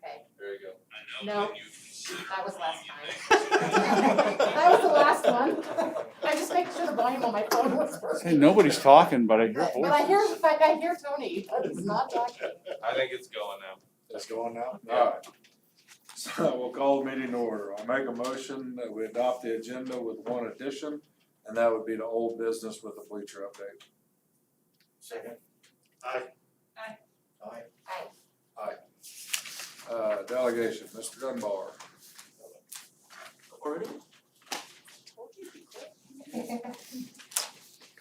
Okay. There you go. No, that was last time. That was the last one. I just make sure the volume on my phone was working. Hey, nobody's talking, but I hear But I hear, voices. in fact, I hear Tony, but it's not talking. I think it's going now. It's going now? Yeah. Alright. So we'll call the meeting to order. I'll make a motion that we adopt the agenda with one addition, and that would be the old business with the bleacher update. Second. Aye. Aye. Delegation, Mr. Dunbar. I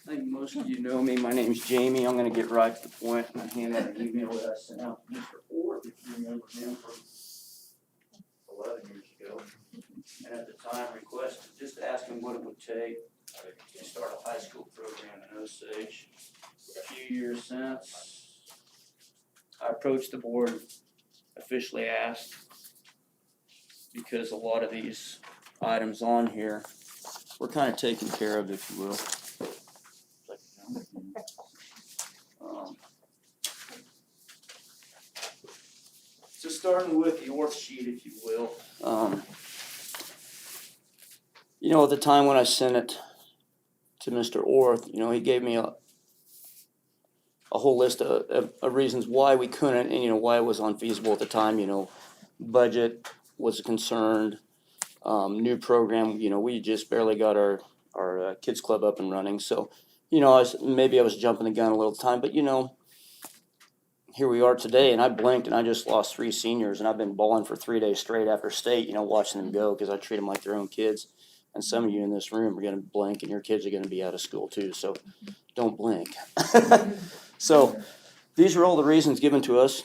think most of you know me. My name's Jamie. I'm gonna get right to the point and hand out an email that I sent out to Mr. Orr, if you remember him from 11 years ago. And at the time requested, just asking what it would take to start a high school program in Osage. A few years since, I approached the board, officially asked, because a lot of these items on here were kind of taken care of, if you will. So starting with the Orth sheet, if you will. You know, at the time when I sent it to Mr. Orth, you know, he gave me a whole list of reasons why we couldn't, and, you know, why it was unfeasible at the time. You know, budget was concerned, new program, you know, we just barely got our kids club up and running. So, you know, maybe I was jumping the gun a little time, but, you know, here we are today, and I blinked and I just lost 3 seniors, and I've been bawling for 3 days straight after state, you know, watching them go, because I treat them like their own kids. And some of you in this room are going to blink, and your kids are going to be out of school too, so don't blink. So these are all the reasons given to us.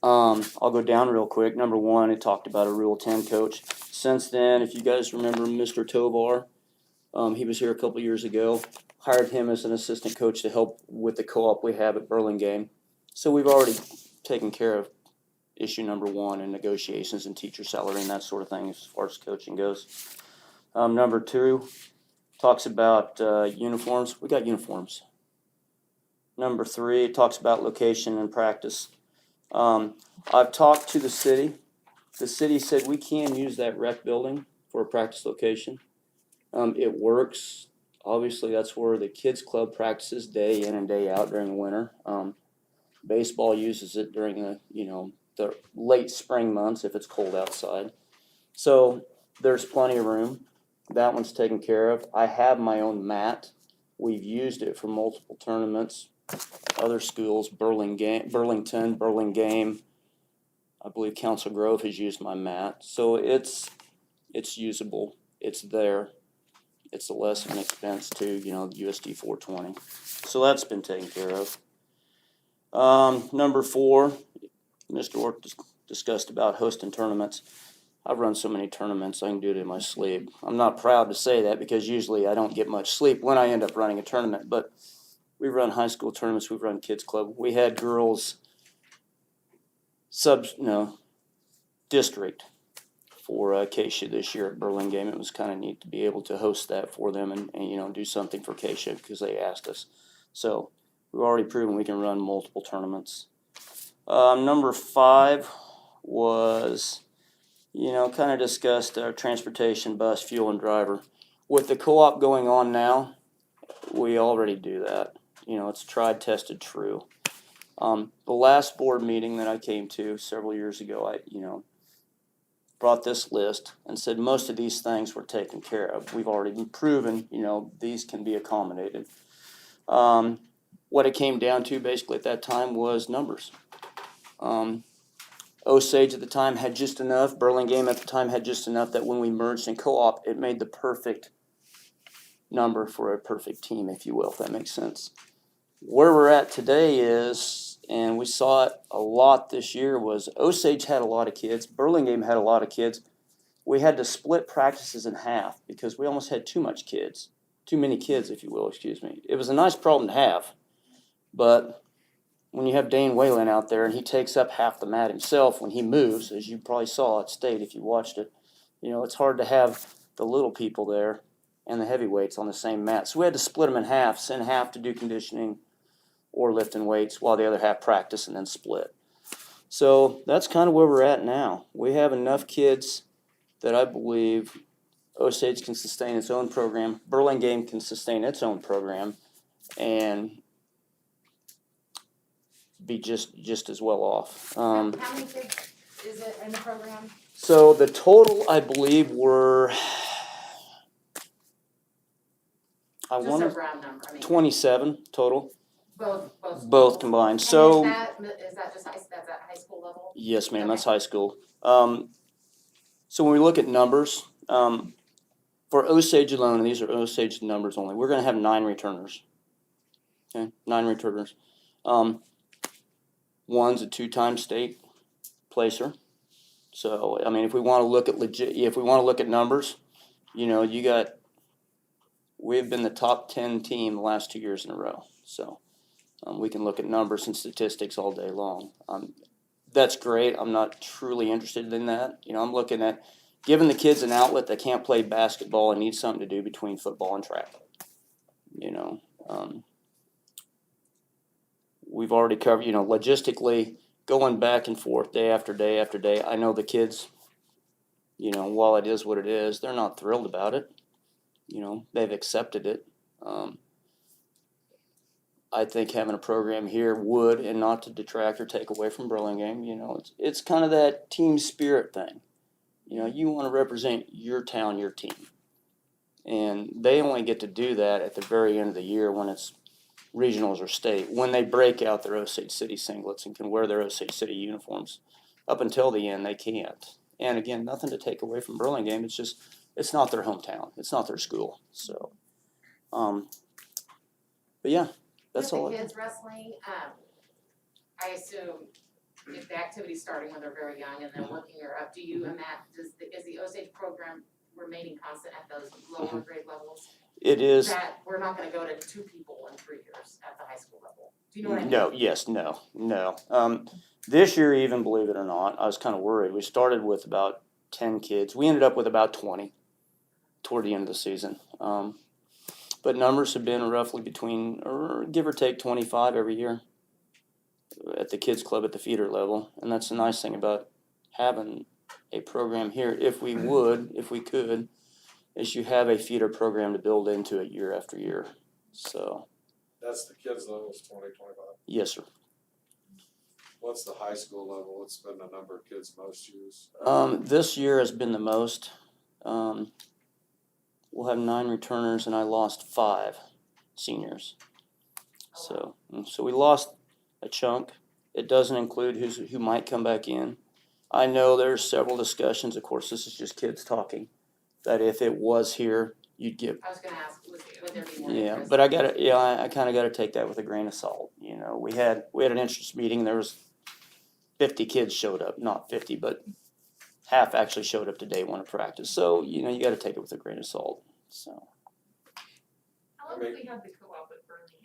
I'll go down real quick. Number 1, it talked about a Rule 10 coach. Since then, if you guys remember Mr. Tovar, he was here a couple years ago, hired him as an assistant coach to help with the co-op we have at Burlingame. So we've already taken care of issue number 1 in negotiations and teacher salary and that sort of thing as far as coaching goes. Number 2 talks about uniforms. We got uniforms. Number 3 talks about location and practice. I've talked to the city. The city said we can use that rec building for a practice location. It works. Obviously, that's where the kids club practices day in and day out during the winter. Baseball uses it during the late spring months if it's cold outside. So there's plenty of room. That one's taken care of. I have my own mat. We've used it for multiple tournaments. Other schools, Burlington, Burlingame, I believe Council Grove has used my mat. So it's usable. It's there. It's a less of an expense to, you know, USD 420. So that's been taken care of. Number 4, Mr. Orr discussed about hosting tournaments. I've run so many tournaments, I can do it in my sleep. I'm not proud to say that because usually I don't get much sleep when I end up running a tournament, but we've run high school tournaments, we've run kids club. We had girls district for Acacia this year at Burlingame. It was kind of neat to be able to host that for them and you know, do something for Acacia because they asked us. So we've already proven we can run multiple tournaments. Number 5 was, you know, kind of discussed our transportation, bus, fuel, and driver. With the co-op going on now, we already do that. You know, it's tried, tested, true. The last board meeting that I came to several years ago, I, you know, brought this list and said most of these things were taken care of. We've already been proven, you know, these can be accommodated. What it came down to basically at that time was numbers. Osage at the time had just enough. Burlingame at the time had just enough that when we merged in co-op, it made the perfect number for a perfect team, if you will, if that makes sense. Where we're at today is, and we saw it a lot this year, was Osage had a lot of kids. Burlingame had a lot of kids. We had to split practices in half because we almost had too many kids, if you will, excuse me. It was a nice problem to have, but when you have Dane Whalen out there and he takes up half the mat himself when he moves, as you probably saw at state if you watched it, you know, it's hard to have the little people there and the heavyweights on the same mat. So we had to split them in half, send half to do conditioning or lifting weights while the other half practice and then split. So that's kind of where we're at now. We have enough kids that I believe Osage can sustain its own program, Burlingame can sustain its own program, and be just as well off. How many kids is it in the program? So the total, I believe, were Just a round number, I mean. 27 total, Both both combined. And So is that just that's at high school level? yes, ma'am, that's Okay. high school. So when we look at numbers, for Osage alone, and these are Osage numbers only, we're going to have 9 returners. Okay, 9 returners. One's a 2-time state placer. So I mean, if we want to look at if we want to look at numbers, you know, we've been the top 10 team the last 2 years in a row. So we can look at numbers and statistics all day long. That's great. I'm not truly interested in that. You know, I'm looking at giving the kids an outlet that can't play basketball and need something to do between football and track. You know, we've already covered, you know, logistically going back and forth day after day after day. I know the kids, you know, while it is what it is, they're not thrilled about it. You know, they've accepted it. I think having a program here would, and not to detract or take away from Burlingame, you know, it's kind of that team spirit thing. You know, you want to represent your town, your team. And they only get to do that at the very end of the year when it's regionals or state, when they break out their Osage City singlets and can wear their Osage City uniforms. Up until the end, they can't. And again, nothing to take away from Burlingame. It's just, it's not their hometown. It's not their school. So, but yeah, that's all. With the kids wrestling, I assume if the activity's starting when they're very young and then working her up, do you and that, is the Osage program remaining constant at those lower grade levels? It is. That we're not gonna go to 2 people in 3 years at the high school level? Do you know what I mean? No, yes, no. This year, even believe it or not, I was kind of worried. We started with about 10 kids. We ended up with about 20 toward the end of the season. But numbers have been roughly between, or give or take, 25 every year at the kids club at the feeder level. And that's the nice thing about having a program here, if we could, is you have a feeder program to build into it year after year. So. That's the kids levels 20, 25. Yes, sir. What's the high school level? What's been the number of kids most years? This year has been the most. We'll have 9 returners, and I lost 5 seniors. So we lost a chunk. It doesn't include who might come back in. I know there's several discussions. Of course, this is just kids talking. That if it was here, you'd give. I was gonna ask, would there be more Yeah, interest? but I kind of got to take that with a grain of salt. You know, we had an interest meeting. There was 50 kids showed up, not 50, but half actually showed up to day 1 of practice. So, you know, you got to take it with a grain of salt. So. How long have we had the co-op with Burlingame?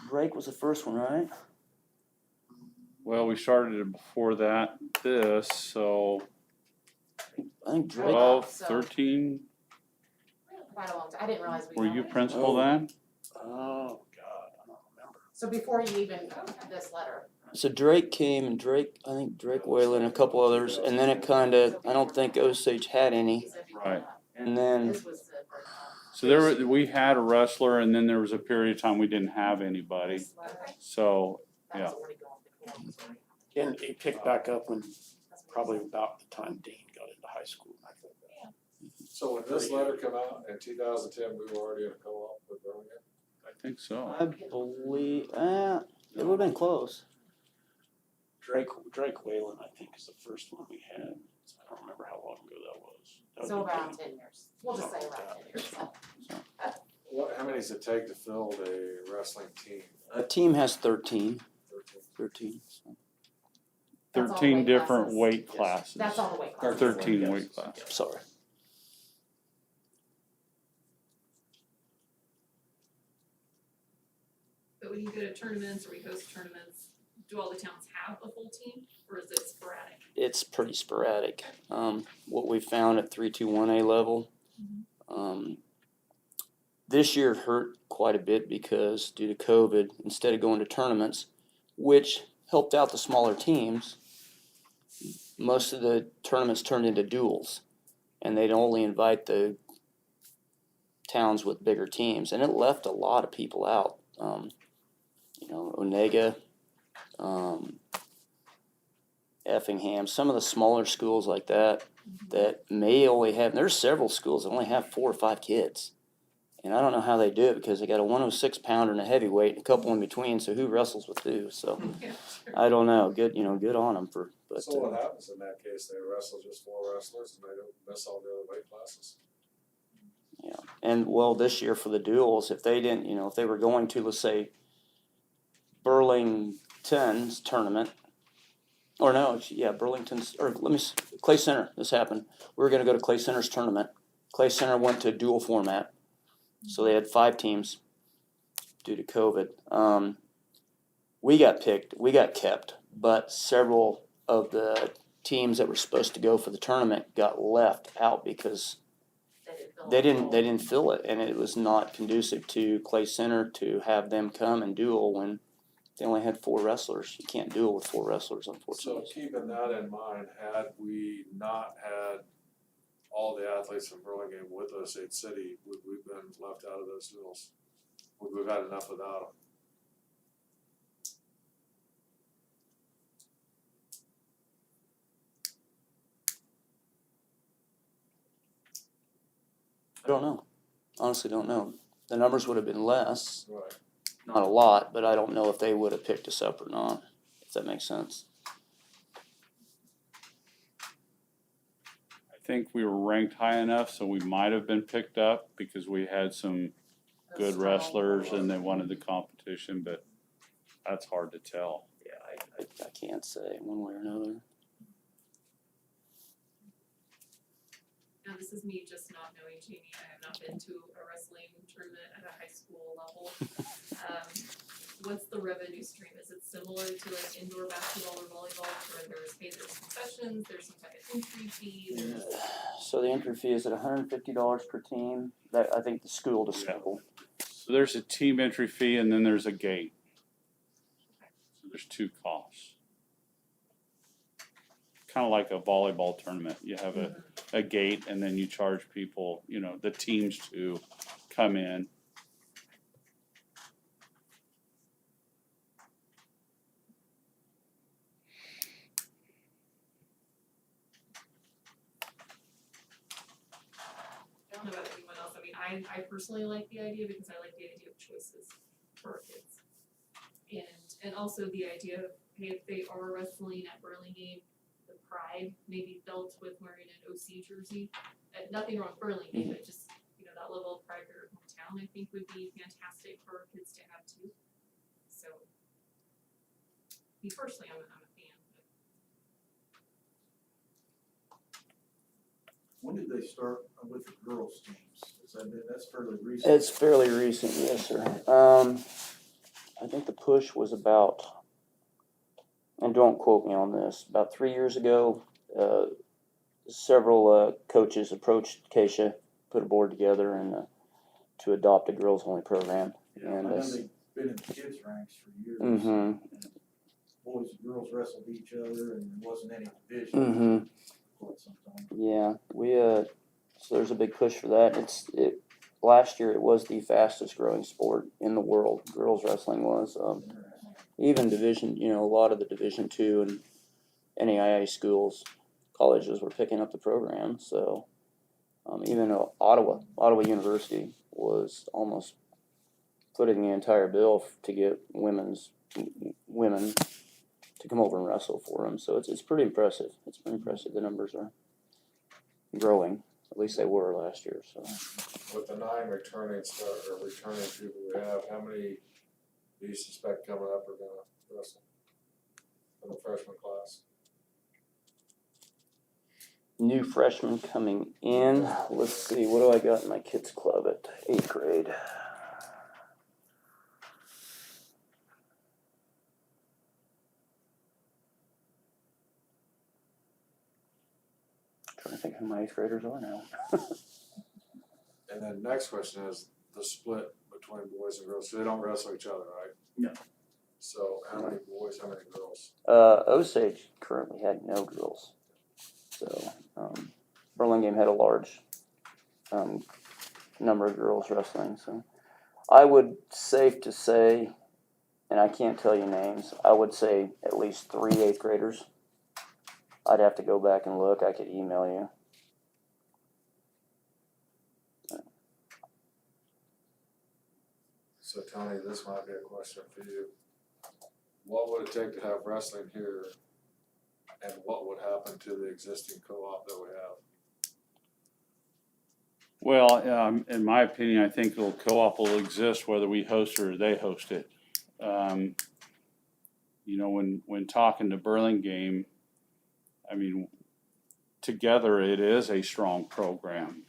Drake was the first one, right? Well, we started it before so I think Drake. 12, So- 13, Quite a long time, I didn't realize we. were you had- principal then? Oh God, I don't remember. So before you even, this letter. So Drake came, and I think Drake Whalen, and a couple others, and then it kind of, I don't think Osage had any, He said before Right. that. and then This was the first time. So we had a wrestler, and then there was a period of time we didn't have anybody. This letter, So that was yeah. already going before, sorry. And it picked back up when probably about the time Dean got into high school. So when this letter came out in 2010, we were already in a co-op with Burlingame? I think so. I believe, it would have been close. Drake Whalen, I think, is the first one we had. I don't remember how long ago that was. That So would be around 10 years, we'll just say around 10 years. How many does it take to field a wrestling team? A team has 13. 13. So. That's all 13 weight different classes. weight classes. That's all the weight Or classes. 13 Yes. weight classes. Sorry. But when you go to tournaments or we host tournaments, do all the towns have a full team or is it sporadic? It's pretty sporadic. What we found at 321A level, this year hurt quite a bit because due to COVID, instead of going to tournaments, which helped out the smaller teams. Most of the tournaments turned into duels, and they'd only invite the towns with bigger teams, and it left a lot of people out. Onega, Effingham, some of the smaller schools like that may only have, there's several schools that only have 4 or 5 kids. And I don't know how they do it because they got a 106 pounder and a heavyweight and a couple in between, so who wrestles with who? So Yeah, sure. I don't know. Good on them but So what happens in that case? They wrestle just 4 wrestlers and they don't miss all the other weight classes? and well, this year for the duels, if they didn't, if they were going to, let's say, Burlington's tournament, or no, Burlington's, or Clay Center, this happened. We were gonna go to Clay Center's tournament. Clay Center went to dual format, so they had 5 teams due to COVID. We got kept, but several of the teams that were supposed to go for the tournament got left out because they didn't fill it, and it was not conducive to Clay Center to have them come and duel when they only had 4 wrestlers. You can't duel with 4 wrestlers, So unfortunately. keeping that in mind, had we not had all the athletes from Burlingame with Osage City, would we have been left out of those duels? Would we have had enough without them? I don't know. Honestly, don't know. The numbers would have been less, Right. not a lot, but I don't know if they would have picked us up or not, if that makes sense. I think we were ranked high enough, so we might have been picked up because we had some good wrestlers and they wanted the competition, but that's hard to tell. Yeah, I can't say one way or another. Now, this is me just not knowing Jamie. I have not been to a wrestling tournament at a high school level. What's the revenue stream? Is it similar to like indoor basketball or volleyball where there's concessions, there's some type of entry fee? So the entry fee is at $150 per team. That, I think the school to school. So there's a team entry fee and then there's a gate. So there's 2 costs. Kind of like a volleyball tournament. You have a gate and then you charge people, the teams to come in. I don't know about anyone else. I mean, I personally like the idea because I like the idea of choices for our kids. And also the idea of, hey, if they are wrestling at Burlingame, the pride maybe felt with wearing an OC jersey. Nothing wrong with Burlingame, but just, that level of pride for your hometown, I think would be fantastic for our kids to have too. So, me personally, I'm a fan. When did they start with the girls' teams? That's fairly recent. It's fairly recent, yes, sir. I think the push was about, and don't quote me on this, about 3 years ago. Several coaches approached Keisha, put a board together, and to adopt a girls-only program. Yeah, I And know they've been in the kids' ranks for years. mm-hmm. Boys and girls wrestled each other, and there wasn't any division for quite some time. Yeah, so there's a big push for that. Last year it was the fastest growing sport in the world. Girls wrestling was. Even division, a lot of the Division II and NAIA schools, colleges were picking up the program. So even Ottawa University was almost putting the entire bill to get women to come over and wrestle for them. So it's pretty impressive. It's pretty impressive. The numbers are growing. At least they were last year. So With the 9 returning people we have, how many do you suspect coming up are gonna wrestle in the freshman class? new freshmen coming in. Let's see, what do I got in my kids club at 8th grade? Trying to think who my 8th graders are now. And then next question is the split between boys and girls. So they don't wrestle each other, right? No. So how many boys, how many girls? Osage currently had no girls. So, Burlingame had a large, number of girls wrestling, so. I would safe to say, and I can't tell you names, I would say at least 3 8th graders. I'd have to go back and look, I could email you. So Tony, this might be a question for you. What would it take to have wrestling here? And what would happen to the existing co-op that we have? Well, in my opinion, I think the co-op will exist whether we host or they host it. You know, when talking to Burlingame, I mean, together it is a strong program.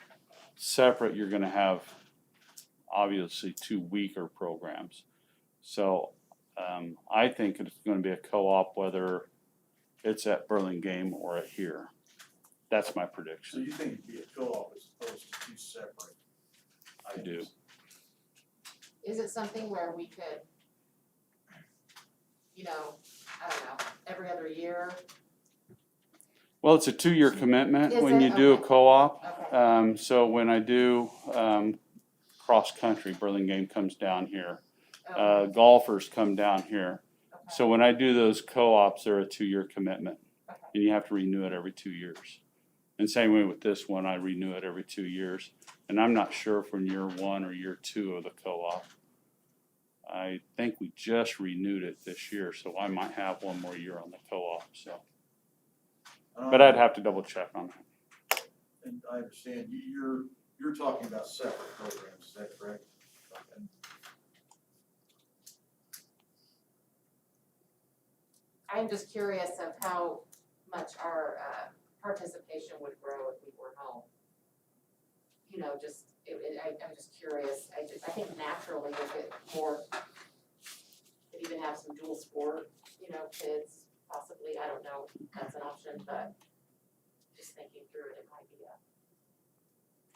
Separate, you're gonna have obviously 2 weaker programs. So, I think it's gonna be a co-op whether it's at Burlingame or at here. That's my So prediction. you think it'd be a co-op as opposed to 2 separate I do. items? Is it something where we could, you know, I don't know, every other year? Well, it's a 2-year commitment Is when it? you do a Okay. co-op. Okay, So when I do, cross-country, Burlingame comes down here. okay, Golfers come down here. okay, So when I do those co-ops, they're a 2-year commitment. okay. And you have to renew it every 2 years. And same way with this one, I renew it every 2 years. And I'm not sure if we're in year 1 or year 2 of the co-op. I think we just renewed it this year, so I might have 1 more year on the co-op, so. But I'd have to double check on that. And I understand, you're talking about separate programs, is that correct? Okay. I'm just curious of how much our participation would grow if we were home. You know, just, I'm just curious, I think naturally we'll get more, could even have some dual sport, you know, kids, possibly, I don't know if that's an option, but just thinking through it, it might be a.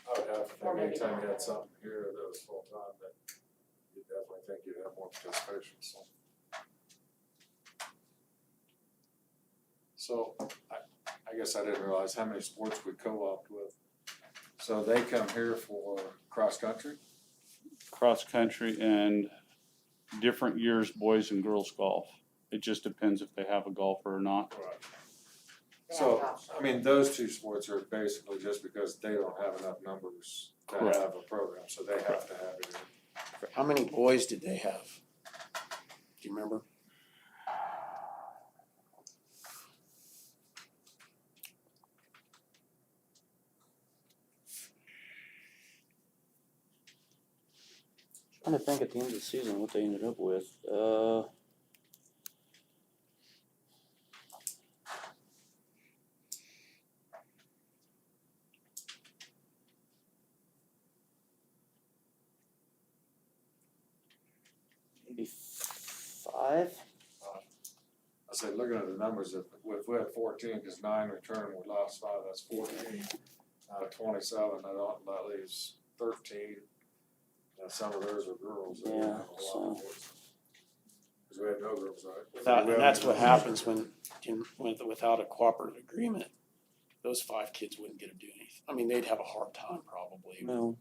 I would have to Or think maybe anytime you not. had something here that was full-time, that you definitely think you'd have more participation, so. So, I guess I didn't realize how many sports we co-opted with. So they come here for cross-country? Cross-country and different years, boys and girls golf. It just depends if they have a golfer or not. Right. They have the So, option. I mean, those 2 sports are basically just because they don't have enough numbers to Correct. have a program, so they have to have it. How many boys did they have? Do you remember? Trying to think at the end of the season what they ended up with. Maybe 5? I said, looking at the numbers, if we had 14, because 9 returned, we lost 5, that's 14. Out of 27, that leaves 13. And some of those are girls. They didn't Yeah, have a lot of so. boys. Because we had no girls, right? Without, We and had that's no what girls. happens without a cooperative agreement. Those 5 kids wouldn't get to do anything. I mean, they'd have a hard time probably. Well,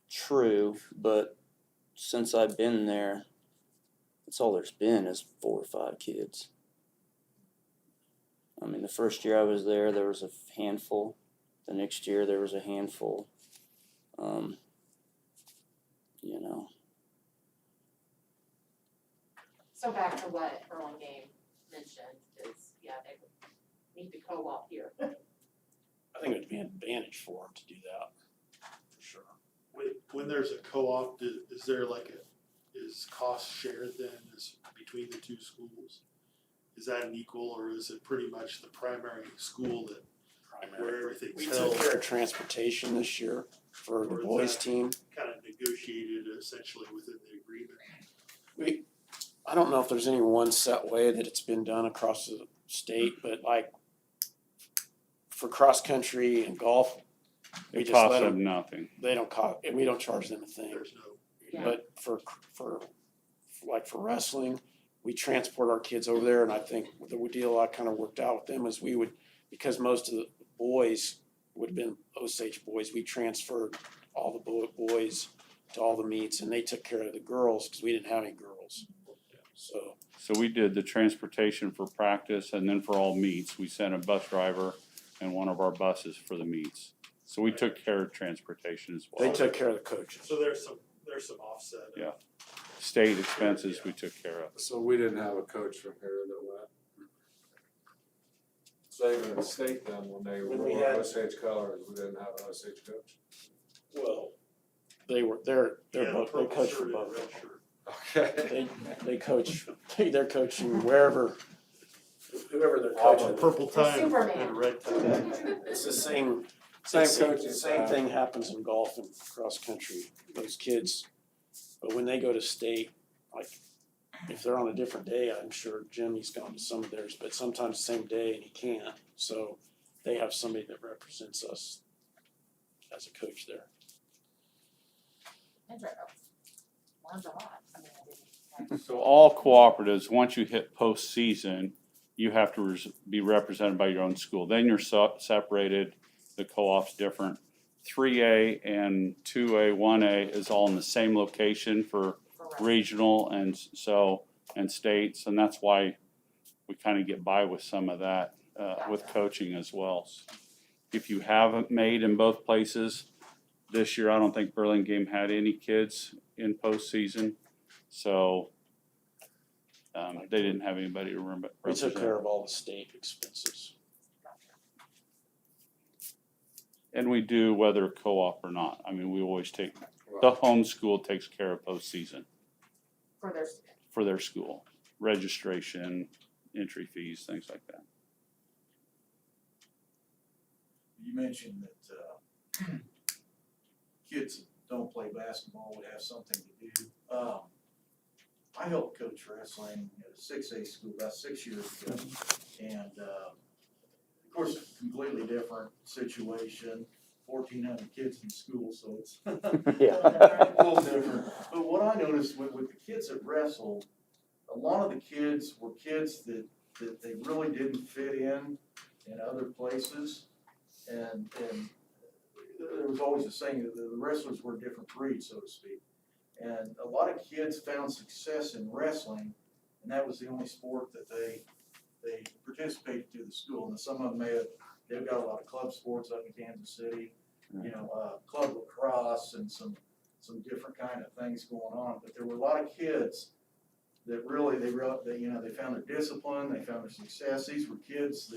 true, but since I've been there, that's all there's been is 4 or 5 kids. I mean, the first year I was there was a handful. The next year there was a handful. You know, So back to what Burlingame mentioned is, yeah, they would need to co-op here. I think it'd be an advantage for them to do that, for sure. When there's a co-op, is there is cost shared then between the 2 schools? Is that an equal, or is it pretty much the primary school where everything's We held, took care of transportation this year for the Or is boys that- team. kind of negotiated essentially within the agreement? I don't know if there's any one set way that it's been done across the state, but like for cross country and golf, we It just let costs them, them nothing. they don't cost, we don't charge them a thing. There's no, Yeah. But for like for wrestling, we transport our kids over there, and I think the deal I kind of worked out with them is we would, because most of the boys would have been Osage boys, we transferred all the boys to all the meets, and they took care of the girls, because we didn't have any girls. So, we did the transportation for practice, and then for all meets, we sent a bus driver and one of our buses for the meets. So we took care of transportation as well. they took care of the coaches. So there's some offset. Yeah. State expenses we took care of. So we didn't have a coach from here that went. So even the state then, when they When were we had- Osage colors, we didn't have an Osage coach. Well, they're Yeah, both, they purple coach for shirt and both. red shirt. Okay. They coach, they're coaching wherever, whoever they're A coaching. purple tie and Superman. and red tie. It's the same, Same same coaching same staff. thing happens in golf and cross country, those kids. But when they go to state, like, if they're on a different day, I'm sure Jimmy's gone to some of theirs, but sometimes the same day and he can't. So they have somebody that represents us as a coach there. Learned a lot. I mean, I didn't. So all cooperatives, once you hit postseason, you have to be represented by your own school. Then you're separated, the co-op's different. 3A and 2A, 1A is all in the same location for regional and states, and that's why we kind of get by with some of that with coaching as well. If you haven't made in both places, this year I don't think Burlingame had any kids in postseason, so they didn't have anybody to We represent. took care of all the state expenses. And we do whether co-op or not. I mean, we always take, the home school takes care of postseason For their, for their school, registration, entry fees, things like that. You mentioned that, kids that don't play basketball would have something to do. I helped coach wrestling at a 6A school about 6 years ago. And, of course, completely different situation, 1,400 kids in school, so it's a little different. But what I noticed with the kids that wrestled, a lot of the kids were kids that they really didn't fit in other places. And there was always a saying that the wrestlers were a different breed, so to speak. And a lot of kids found success in wrestling, and that was the only sport that they participated through the school. And some of them they've got a lot of club sports up in Kansas City, club lacrosse and some different kind of things going on. But there were a lot of kids that really, they found their discipline, they found their success. These were kids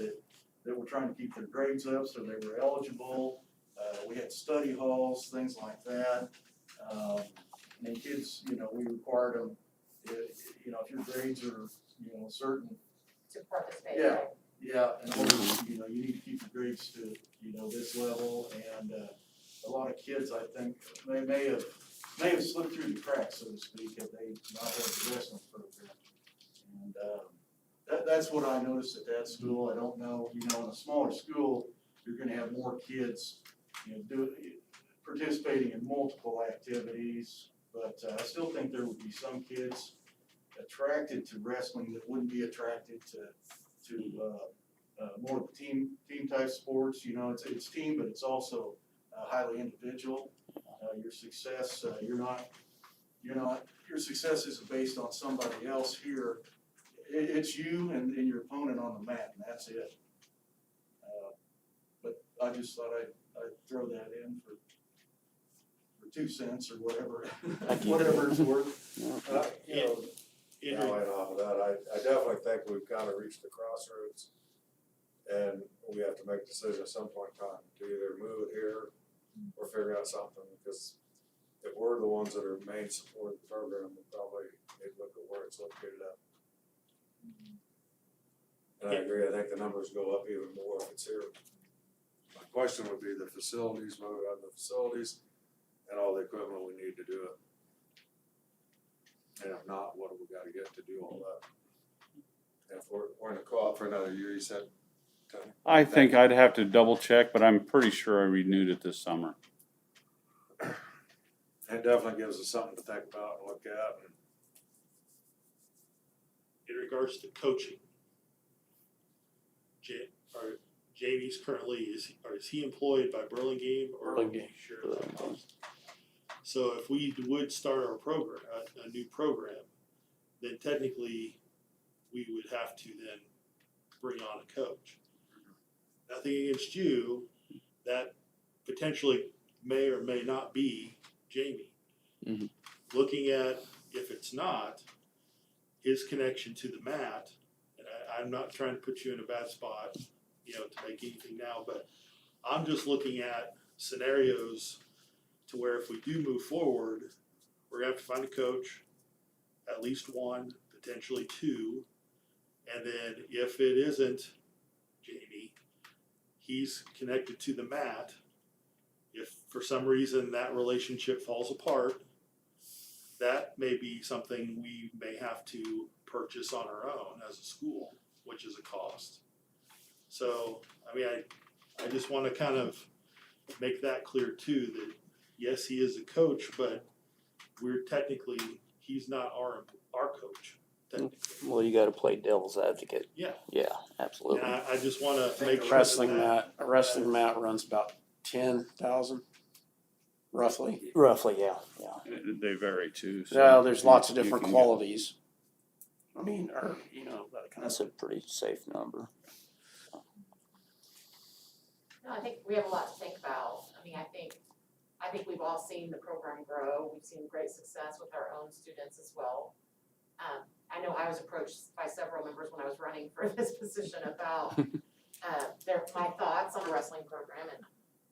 that were trying to keep their grades up so they were eligible. We had study halls, things like that. And kids, we required them, if your grades are, certain. to participate. Yeah. Yeah, in order, you need to keep your grades to, this level. And a lot of kids, I think, they may have slipped through the cracks, so to speak, if they not had the wrestling program. And that's what I noticed at that school. I don't know, in a smaller school, you're gonna have more kids, participating in multiple activities. But I still think there would be some kids attracted to wrestling that wouldn't be attracted to more team type sports. It's team, but it's also highly individual. Your success, your success isn't based on somebody else here. It's you and your opponent on the mat, and that's it. But I just thought I'd throw that in for 2 cents or whatever, whatever it's worth. Right off of that, I definitely think we've kind of reached the crossroads, and we have to make a decision at some point in time to either move it here or figure out something, because if we're the ones that are main support of the program, we probably need to look at where it's located at. And I agree, I think the numbers go up even more if it's here. My question would be the facilities, move it out of the facilities, and all the equipment we need to do it. And if not, what have we gotta get to do all that? And if we're in a co-op for another year, you said, Tony? I think I'd have to double check, but I'm pretty sure I renewed it this summer. It definitely gives us something to think about and look at. in regards to coaching, Jamie's currently, is he employed by Burlingame or Burlingame. share that cost? So if we would start our program, a new program, then technically we would have to then bring on a coach. Nothing against you, that potentially may or may not be Jamie. Mhm. Looking at, if it's not, his connection to the mat, and I'm not trying to put you in a bad spot, you know, to make anything now, but I'm just looking at scenarios to where if we do move forward, we're gonna have to find a coach, at least one, potentially two, and then if it isn't Jamie, he's connected to the mat. If for some reason that relationship falls apart, that may be something we may have to purchase on our own as a school, which is a cost. So, I mean, I just wanna kind of make that clear too, that yes, he is a coach, but he's not our coach, technically. Well, you gotta play devil's advocate. Yeah. Yeah, absolutely. And I just wanna make A sure wrestling that mat, a wrestling mat runs about 10,000, roughly. Roughly, yeah. They vary too. So Yeah, there's lots of you different can get- qualities. I mean, or, you know, that kind That's of. a pretty safe number. No, I think we have a lot to think about. I mean, I think we've all seen the program grow. We've seen great success with our own students as well. I know I was approached by several members when I was running for this position about my thoughts on the wrestling program, and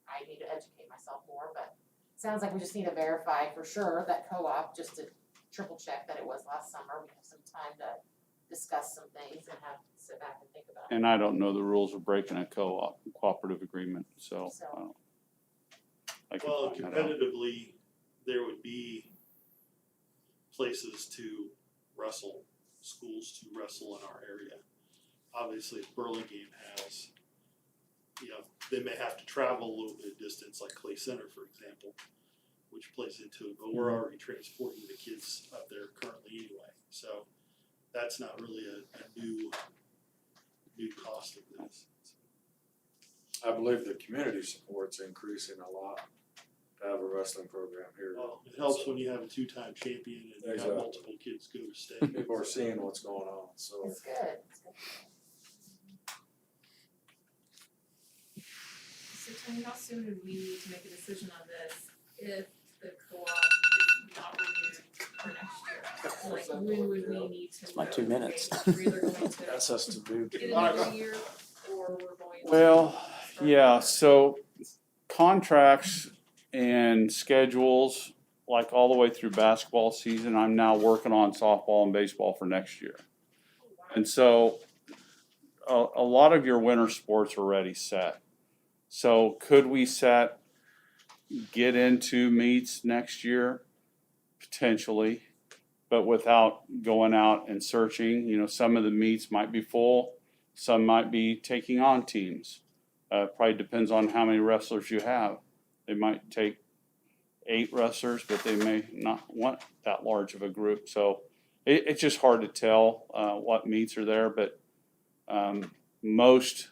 I need to educate myself more, but it sounds like we just need to verify for sure that co-op, just to triple check that it was last summer. We have some time to discuss some things and sit back and think about it. And I don't know the rules of breaking a cooperative agreement, so I can well, find that out. competitively, there would be places to wrestle, schools to wrestle in our area. Obviously, if Burlingame has, you know, they may have to travel a little bit of distance, like Clay Center, for example, which plays into it, but we're already transporting the kids up there currently anyway, so that's not really a new cost of this. I believe the community support's increasing a lot to have a wrestling program here. Well, it helps when you have a two-time champion and you have Exactly. multiple kids go to state. People are seeing what's going on, so. It's good, it's good. So Tony, how soon would we need to make a decision on this if the co-op is not renewed for next year? Like, when would we need to? my 2 minutes. Okay, we're either going to That's us to move. get another year, or we're going to. Well, start yeah, over. so contracts and schedules, like all the way through basketball season, I'm now working on softball and baseball for next year. And so a lot of your winter sports are already set. So could we get into meets next year? Potentially, but without going out and searching. You know, some of the meets might be full, some might be taking on teams. Probably depends on how many wrestlers you have. They might take 8 wrestlers, but they may not want that large of a group. So it's just hard to tell what meets are there, but most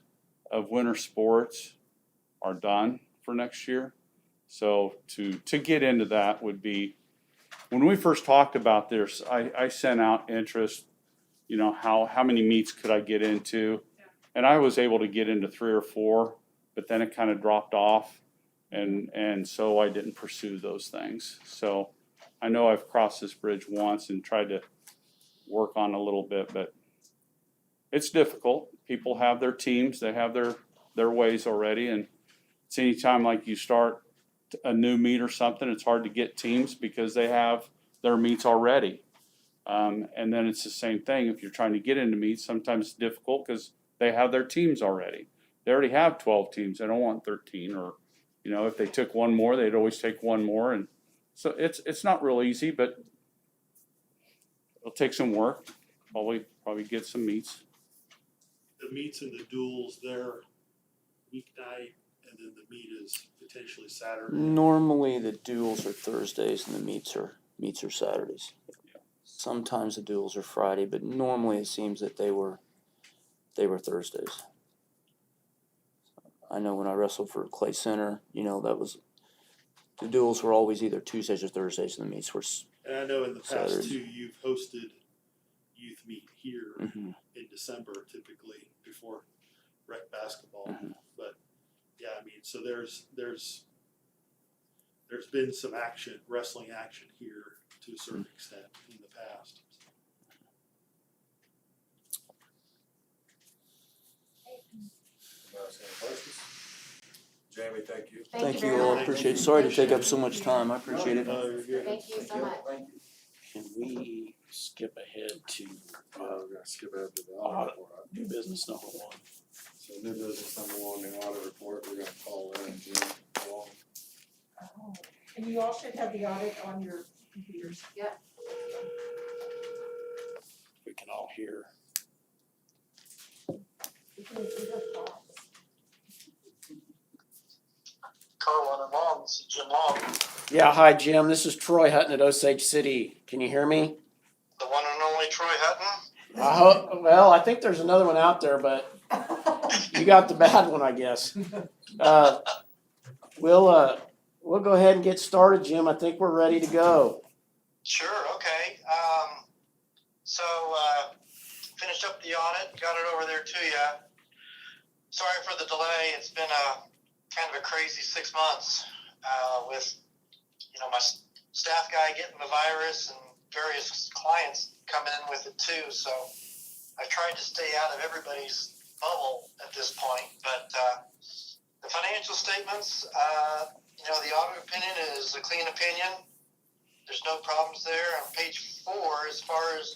of winter sports are done for next year. So to get into that would be, when we first talked about this, I sent out interest, you know, how many meets could I get into? And I was able to get into 3 or 4, but then it kind of dropped off. And so I didn't pursue those things. So I know I've crossed this bridge once and tried to work on a little bit, but it's difficult. People have their teams, they have their ways already, and it's anytime like you start a new meet or something, it's hard to get teams because they have their meets already. And then it's the same thing, if you're trying to get into meets, sometimes it's difficult because they have their teams already. They already have 12 teams, they don't want 13, or, you know, if they took one more, they'd always take one more. And so it's not real easy, but it'll take some work, probably get some meets. The meets and the duels, they're weeknight, and then the meet is potentially Saturday. Normally the duels are Thursdays and the meets are Saturdays. Sometimes the duels are Friday, but normally it seems that they were Thursdays. I know when I wrestled for Clay Center, the duels were always either Tuesdays or Thursdays, and the meets were. And I know in the past Saturdays. too, you've hosted youth meet here Mm-hmm. in December typically before rec basketball. Mhm. But yeah, I mean, so there's been some wrestling action here to a certain extent in the past. Anybody else have any questions? Jamie, thank you. Thank very you all. much. Appreciate it. Sorry to take up so much time. I appreciate it. You're good. Thank you so much. Can we skip ahead to We're gonna skip ahead to the audit report. new business number 1? So new business number 1, the audit report, we're gonna call in Jim along. Oh, and you all should have the audit on your computers. We can all hear. We can pause. Carl and Long, this is Jim Long, Yeah, hi Jim. This is Troy Hutton at Osage City. Can you hear me? the one and only Troy Hutton. Well, I think there's another one out there, but you got the bad one, I guess. We'll go ahead and get started, Jim. I think we're ready to go. Sure, okay. So finished up the audit, got it over there to you. Sorry for the delay. It's been a kind of a crazy 6 months with, my staff guy getting the virus and various clients coming in with it too. So I tried to stay out of everybody's bubble at this point. But the financial statements, the audit opinion is a clean opinion. There's no problems there. On page 4, as far as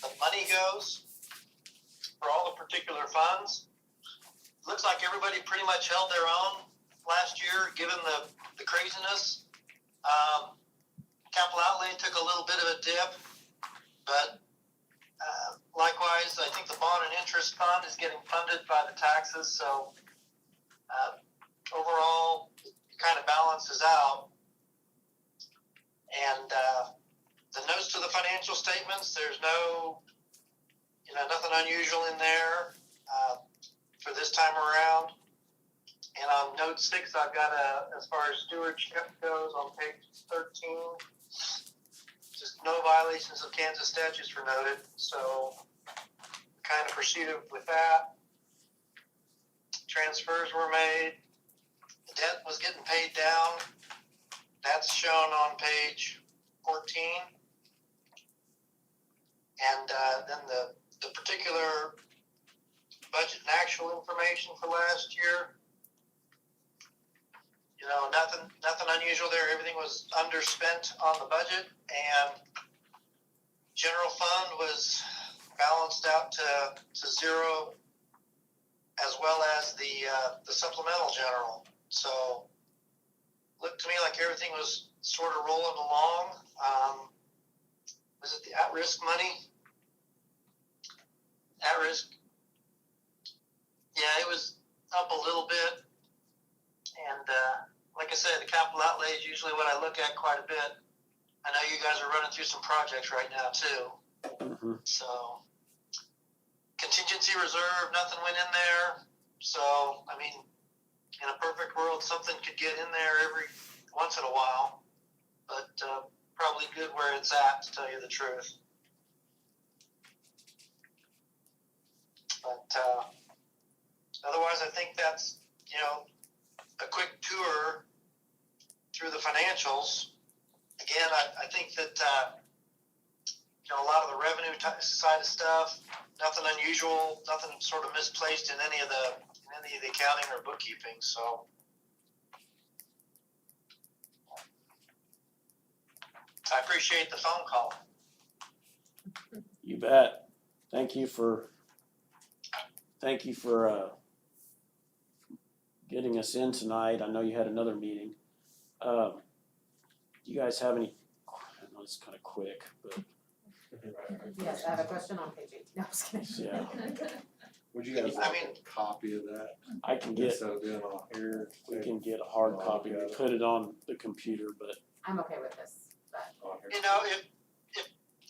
the money goes, for all the particular funds, looks like everybody pretty much held their own last year, given the craziness. Capital outlay took a little bit of a dip, but likewise, I think the bond and interest fund is getting funded by the taxes, so overall, it kind of balances out. And the notes to the financial statements, there's nothing unusual in there for this time around. And on note 6, I've got as far as stewardship goes on page 13, just no violations of Kansas statutes were noted, so kind of proceeded with that. Transfers were made. The debt was getting paid down. That's shown on page 14. And then the particular budget and actual information for last year, nothing unusual there. Everything was underspent on the budget, and general fund was balanced out to zero, as well as the supplemental general. So looked to me like everything was sort of rolling along. Was it the at-risk money? At-risk, yeah, it was up a little bit. And like I said, the capital outlay is usually what I look at quite a bit. I know you guys are running through some projects right now too. Mm-hmm. So contingency reserve, nothing went in there. So, I mean, in a perfect world, something could get in there every once in a while, but probably good where it's at, to tell you the truth. But otherwise, I think that's, a quick tour through the financials. Again, I think that, a lot of the revenue side of stuff, nothing unusual, nothing sort of misplaced in any of the accounting or bookkeeping. So I appreciate the phone call. You bet. Thank you for getting us in tonight. I know you had another meeting. Do you guys have any? I know it's kind of quick, but Yes, I have a question on page 18. No, I'm just kidding. yeah, Would you guys like a copy of that I can get. instead of being on here? We can get a hard copy. We put it on the computer, but I'm okay with this, but On here.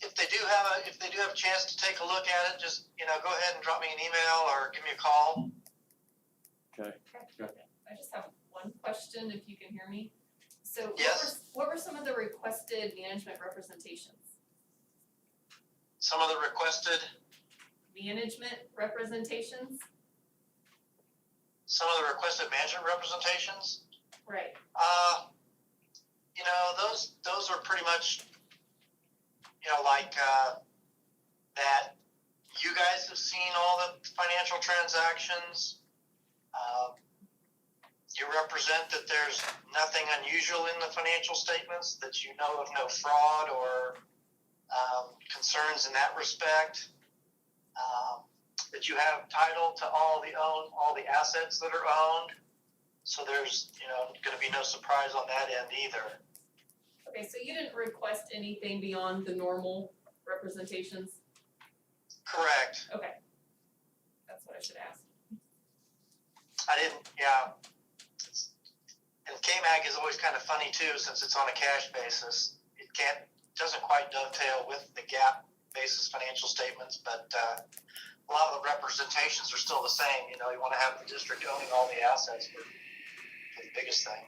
If if they do have a chance to take a look at it, just, go ahead and drop me an email or give me a call. I just have one question, if you can hear me. So Yes. what were some of the requested management representations? Some of the requested, Management representations? some of the requested management representations. Right. Those are pretty much, like, that you guys have seen all the financial transactions. You represent that there's nothing unusual in the financial statements, that you know of no fraud or concerns in that respect. That you have title to all the assets that are owned. So there's, going to be no surprise on that end either. Okay, so you didn't request anything beyond the normal representations? Correct. Okay. That's what I should ask. I didn't, yeah. And KMAG is always kind of funny too, since it's on a cash basis. It doesn't quite dovetail with the GAAP basis financial statements, but a lot of the representations are still the same. You want to have the district owning all the assets for the biggest thing.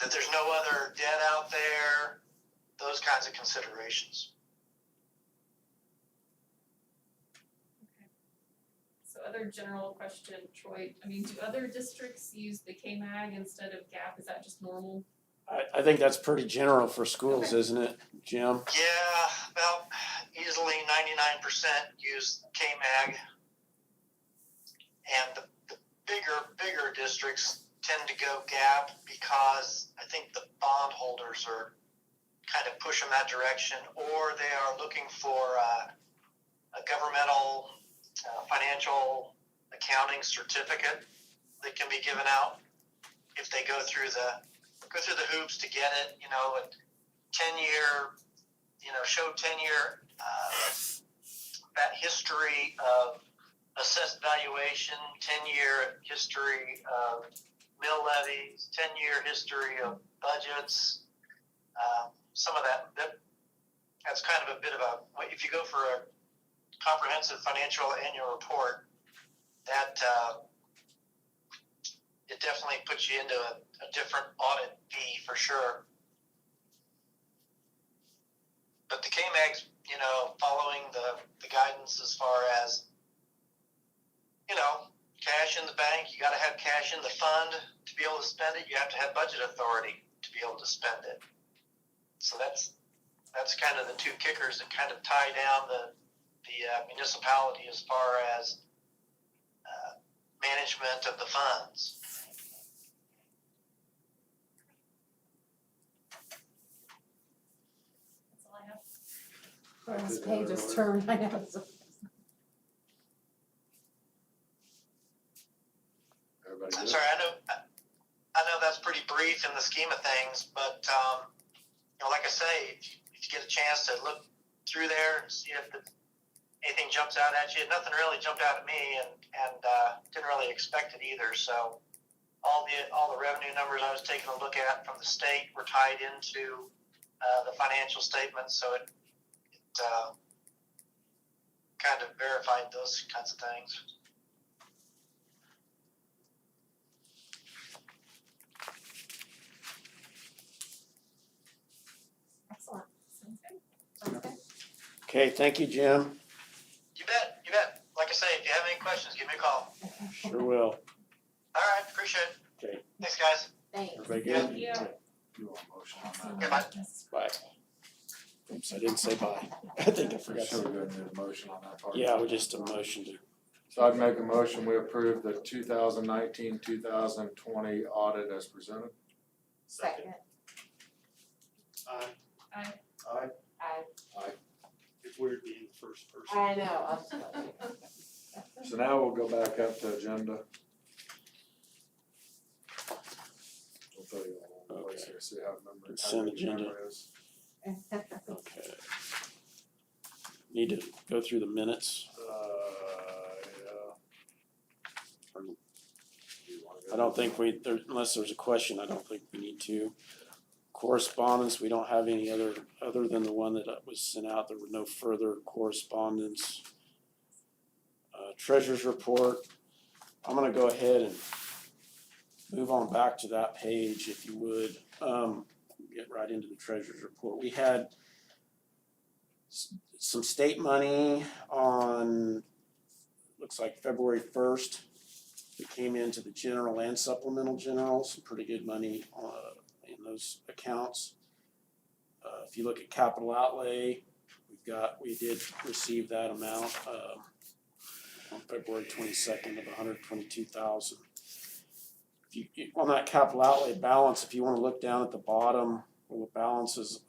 That there's no other debt out there, those kinds of considerations. So other general question, Troy, do other districts use the KMAG instead of GAAP? Is that just normal? I think that's pretty general for schools, Okay. isn't it, Jim? Yeah, about easily 99% use KMAG. And the bigger districts tend to go GAAP because I think the bondholders are kind of pushing that direction, or they are looking for a governmental financial accounting certificate that can be given out if they go through the hoops to get it. A 10-year, show 10-year that history of assessed valuation, 10-year history of mill levies, 10-year history of budgets. Some of that's kind of a bit of if you go for a comprehensive financial annual report, that it definitely puts you into a different audit fee for sure. But the KMAG's, following the guidance as far as, cash in the bank, you got to have cash in the fund to be able to spend it. You have to have budget authority to be able to spend it. So that's kind of the two kickers that kind of tie down the municipality as far as management of the funds. That's all I have. Last page is turned, I know. Everybody I'm good? sorry, I know that's pretty brief in the scheme of things, but like I say, if you get a chance to look through there and see if anything jumps out at you, nothing really jumped out at me, and didn't really expect it either. So all the revenue numbers I was taking a look at from the state were tied into the financial statements, so it kind of verified those kinds of things. Excellent. Sounds good. Sounds good. Okay, thank you, Jim. You bet. Like I say, if you have any questions, give me a call. Sure will. All right, appreciate it. Okay. Thanks, guys. Thanks. Everybody Thank good? you. You want a motion on Okay, that? bye. Bye. Oops, I didn't say bye. I think I forgot. Sure, to- we don't need a motion on that part. Yeah, we just a motion to, So I'd make a motion, we approve the 2019-2020 audit as presented. Second. Aye. It's weird being the first person. I know, I'm sorry. So now we'll go back up to agenda. We'll tell you all the place here, see how number. Consent agenda. Okay. Need to go through the minutes. Yeah. I don't think unless there's a question, I don't think we need to. Correspondence, we don't have any other than the one that was sent out. There were no further correspondence. Treasurer's report, I'm gonna go ahead and move on back to that page if you would. Get right into the treasurer's report. We had some state money on, looks like February 1st. It came into the general and supplemental general, some pretty good money in those accounts. If you look at capital outlay, we did receive that amount on February 22nd of $122,000. On that capital outlay balance, if you want to look down at the bottom, where the balance is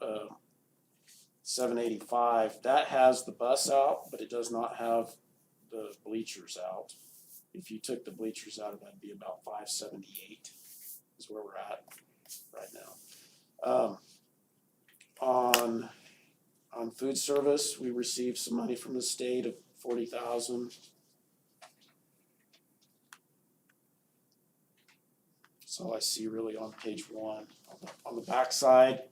$785, that has the bus out, but it does not have the bleachers out. If you took the bleachers out, that'd be about $578 is where we're at right now. On food service, we received some money from the state of $40,000. That's all I see really on page 1. On the back side,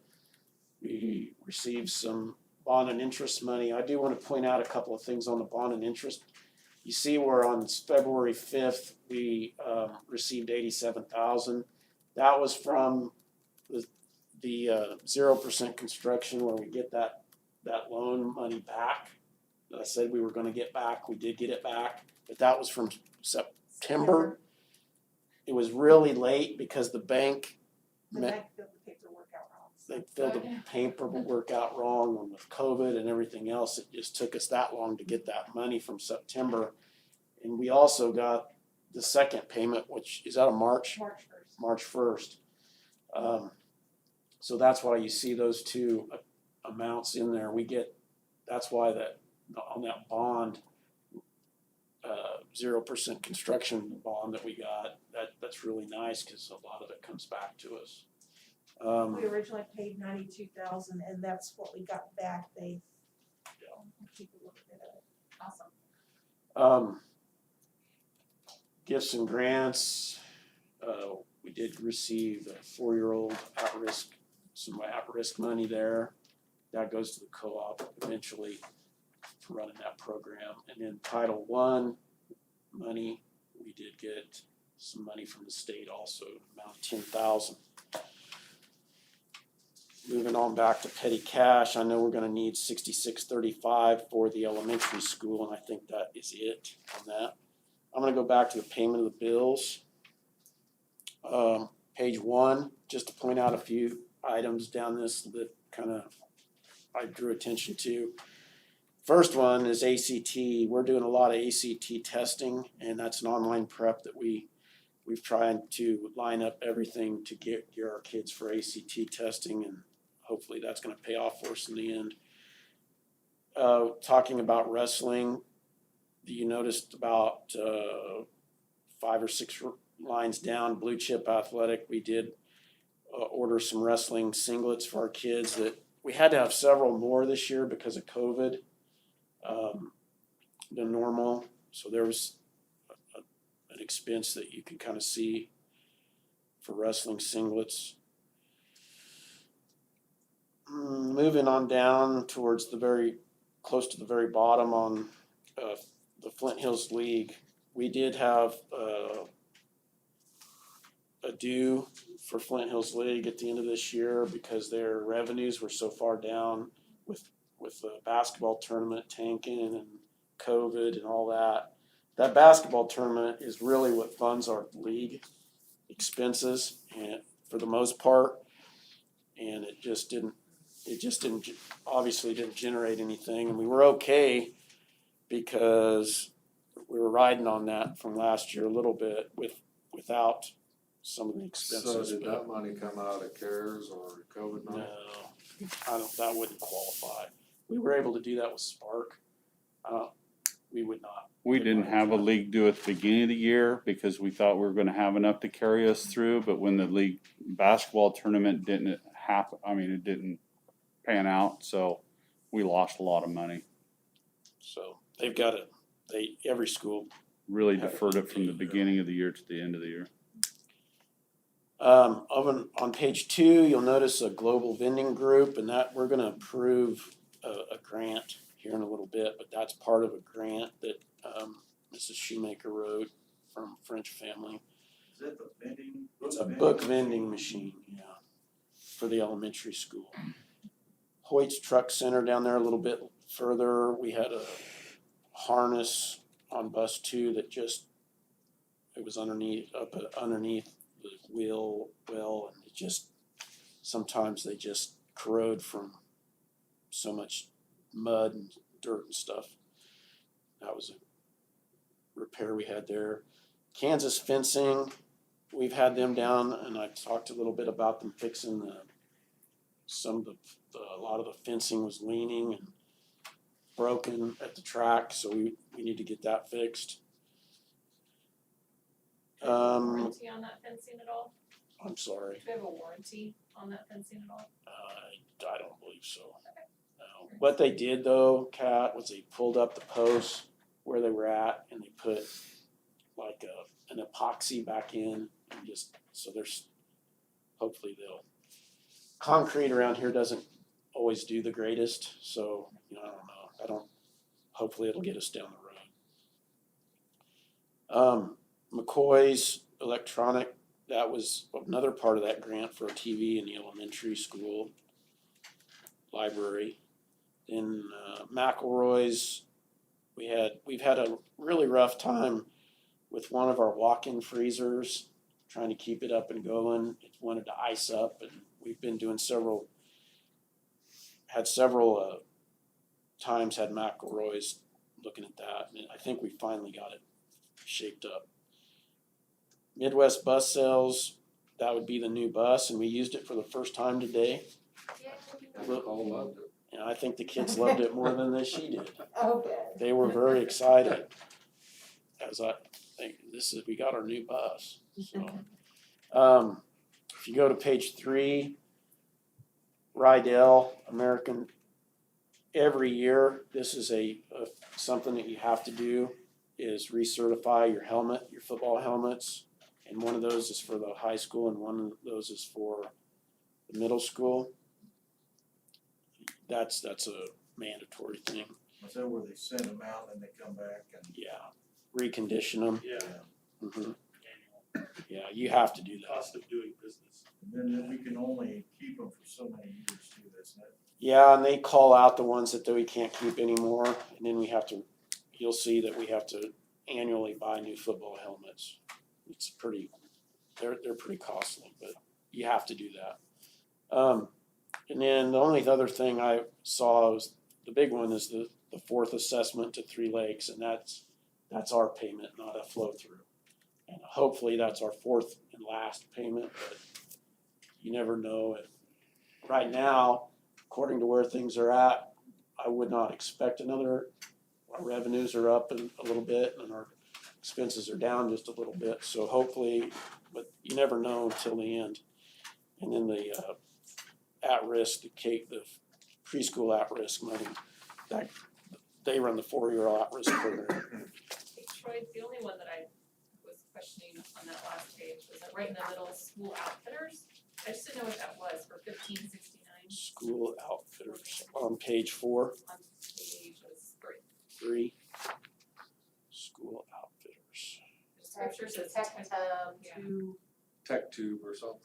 we received some bond and interest money. I do want to point out a couple of things on the bond and interest. You see where on February 5th, we received $87,000. That was from the 0% construction where we get that loan money back that I said we were going to get back. We did get it back, but that was from September. It was really late because the bank The bank filled the paperwork out wrong. they filled the paperwork out wrong, and with COVID and everything else, it just took us that long to get that money from September. And we also got the second payment, which is out of March. March 1st. So that's why you see those two amounts in there. That's why that on that bond, 0% construction bond that we got, that's really nice because a lot of it comes back to us. We originally paid $92,000 and that's what we got back. They keep a little bit of it. Awesome. Gifts and grants, we did receive a 4-year-old some at-risk money there. That goes to the co-op eventually for running that program. And then Title I money, we did get some money from the state also, amount of $10,000. Moving on back to petty cash, I know we're gonna need $66.35 for the elementary school, and I think that is it on that. I'm gonna go back to the payment of the bills. Page 1, just to point out a few items down this that I drew attention to. First one is ACT. We're doing a lot of ACT testing, and that's an online prep that we've tried to line up everything to get our kids for ACT testing, and hopefully that's gonna pay off for us in the end. Talking about wrestling, you noticed about 5 or 6 lines down, Blue Chip Athletic, we did order some wrestling singlets for our kids that we had to have several more this year because of COVID than normal. So there was an expense that you can kind of see for wrestling singlets. Moving on down towards close to the very bottom on the Flint Hills League, we did have a due for Flint Hills League at the end of this year because their revenues were so far down with the basketball tournament tanking and COVID and all that. That basketball tournament is really what funds our league expenses, and for the most part, and it just didn't obviously didn't generate anything, and we were okay because we were riding on that from last year a little bit without some of the expenses. So did that money come out of CARES or COVID money? No, that wouldn't qualify. We were able to do that with Spark. We would not. We didn't have a league due at the beginning of the year because we thought we were gonna have enough to carry us through, but when the league basketball tournament didn't happen, it didn't pan out, so we lost a lot of money. So they've got it. Every school Really deferred it from the beginning of the year to the end of the year. On page 2, you'll notice a global vending group, and that we're gonna approve a grant here in a little bit, but that's part of a grant that, Mrs. Shoemaker wrote from French family. Is that the vending? It's a book vending machine, yeah, for the elementary school. Hoyt's Truck Center down there a little bit further, we had a harness on bus 2 that just, it was underneath the wheel well, and it just, sometimes they just corrode from so much mud and dirt and stuff. That was a repair we had there. Kansas Fencing, we've had them down, and I talked a little bit about them fixing a lot of the fencing was leaning and broken at the track, so we need to get that fixed. Warranty on that fencing at all? I'm sorry, Do we have a warranty on that fencing at all? I don't believe so. No. What they did though, Kat, was they pulled up the posts where they were at and they put like an epoxy back in and just, so there's, hopefully they'll, concrete around here doesn't always do the greatest, so, I don't know. Hopefully it'll get us down the road. McCoy's electronic, that was another part of that grant for a TV in the elementary school library. Then McElroy's, we've had a really rough time with one of our walk-in freezers, trying to keep it up and going. It wanted to ice up, and we've been doing several times had McElroy's looking at that, and I think we finally got it shaped up. Midwest Bus Sales, that would be the new bus, and we used it for the first time today. All loved it. And I think the kids loved it more than she did. Okay. They were very excited. As I think we got our new bus. So, if you go to page 3, Rydell, American, every year, this is something that you have to do, is recertify your helmet, your football helmets. And one of those is for the high school and one of those is for the middle school. That's a mandatory thing. Is that where they send them out and they come back and? Yeah, recondition them. Yeah, Mm-hmm. Yeah, you have to do that. cost of doing business. And then we can only keep them for so many years too, isn't it? Yeah, and they call out the ones that we can't keep anymore, and then you'll see that we have to annually buy new football helmets. It's they're pretty costly, but you have to do that. And then the only other thing I saw was, the big one is the 4th assessment to 3 Lakes, and that's our payment, not a flow through. And hopefully that's our 4th and last payment, but you never know. Right now, according to where things are at, I would not expect our revenues are up a little bit and our expenses are down just a little bit. So hopefully, but you never know until the end. And then the at-risk, the preschool at-risk money, that they run the 4-year at-risk program. Hey Troy, the only one that I was questioning on that last page was that right in the middle, school outfitters. I just didn't know what that was for 1569 School outfitters on page 4. on page 3. 3. School outfitters. The scripture says Tech Tub yeah. to Tech tube or something.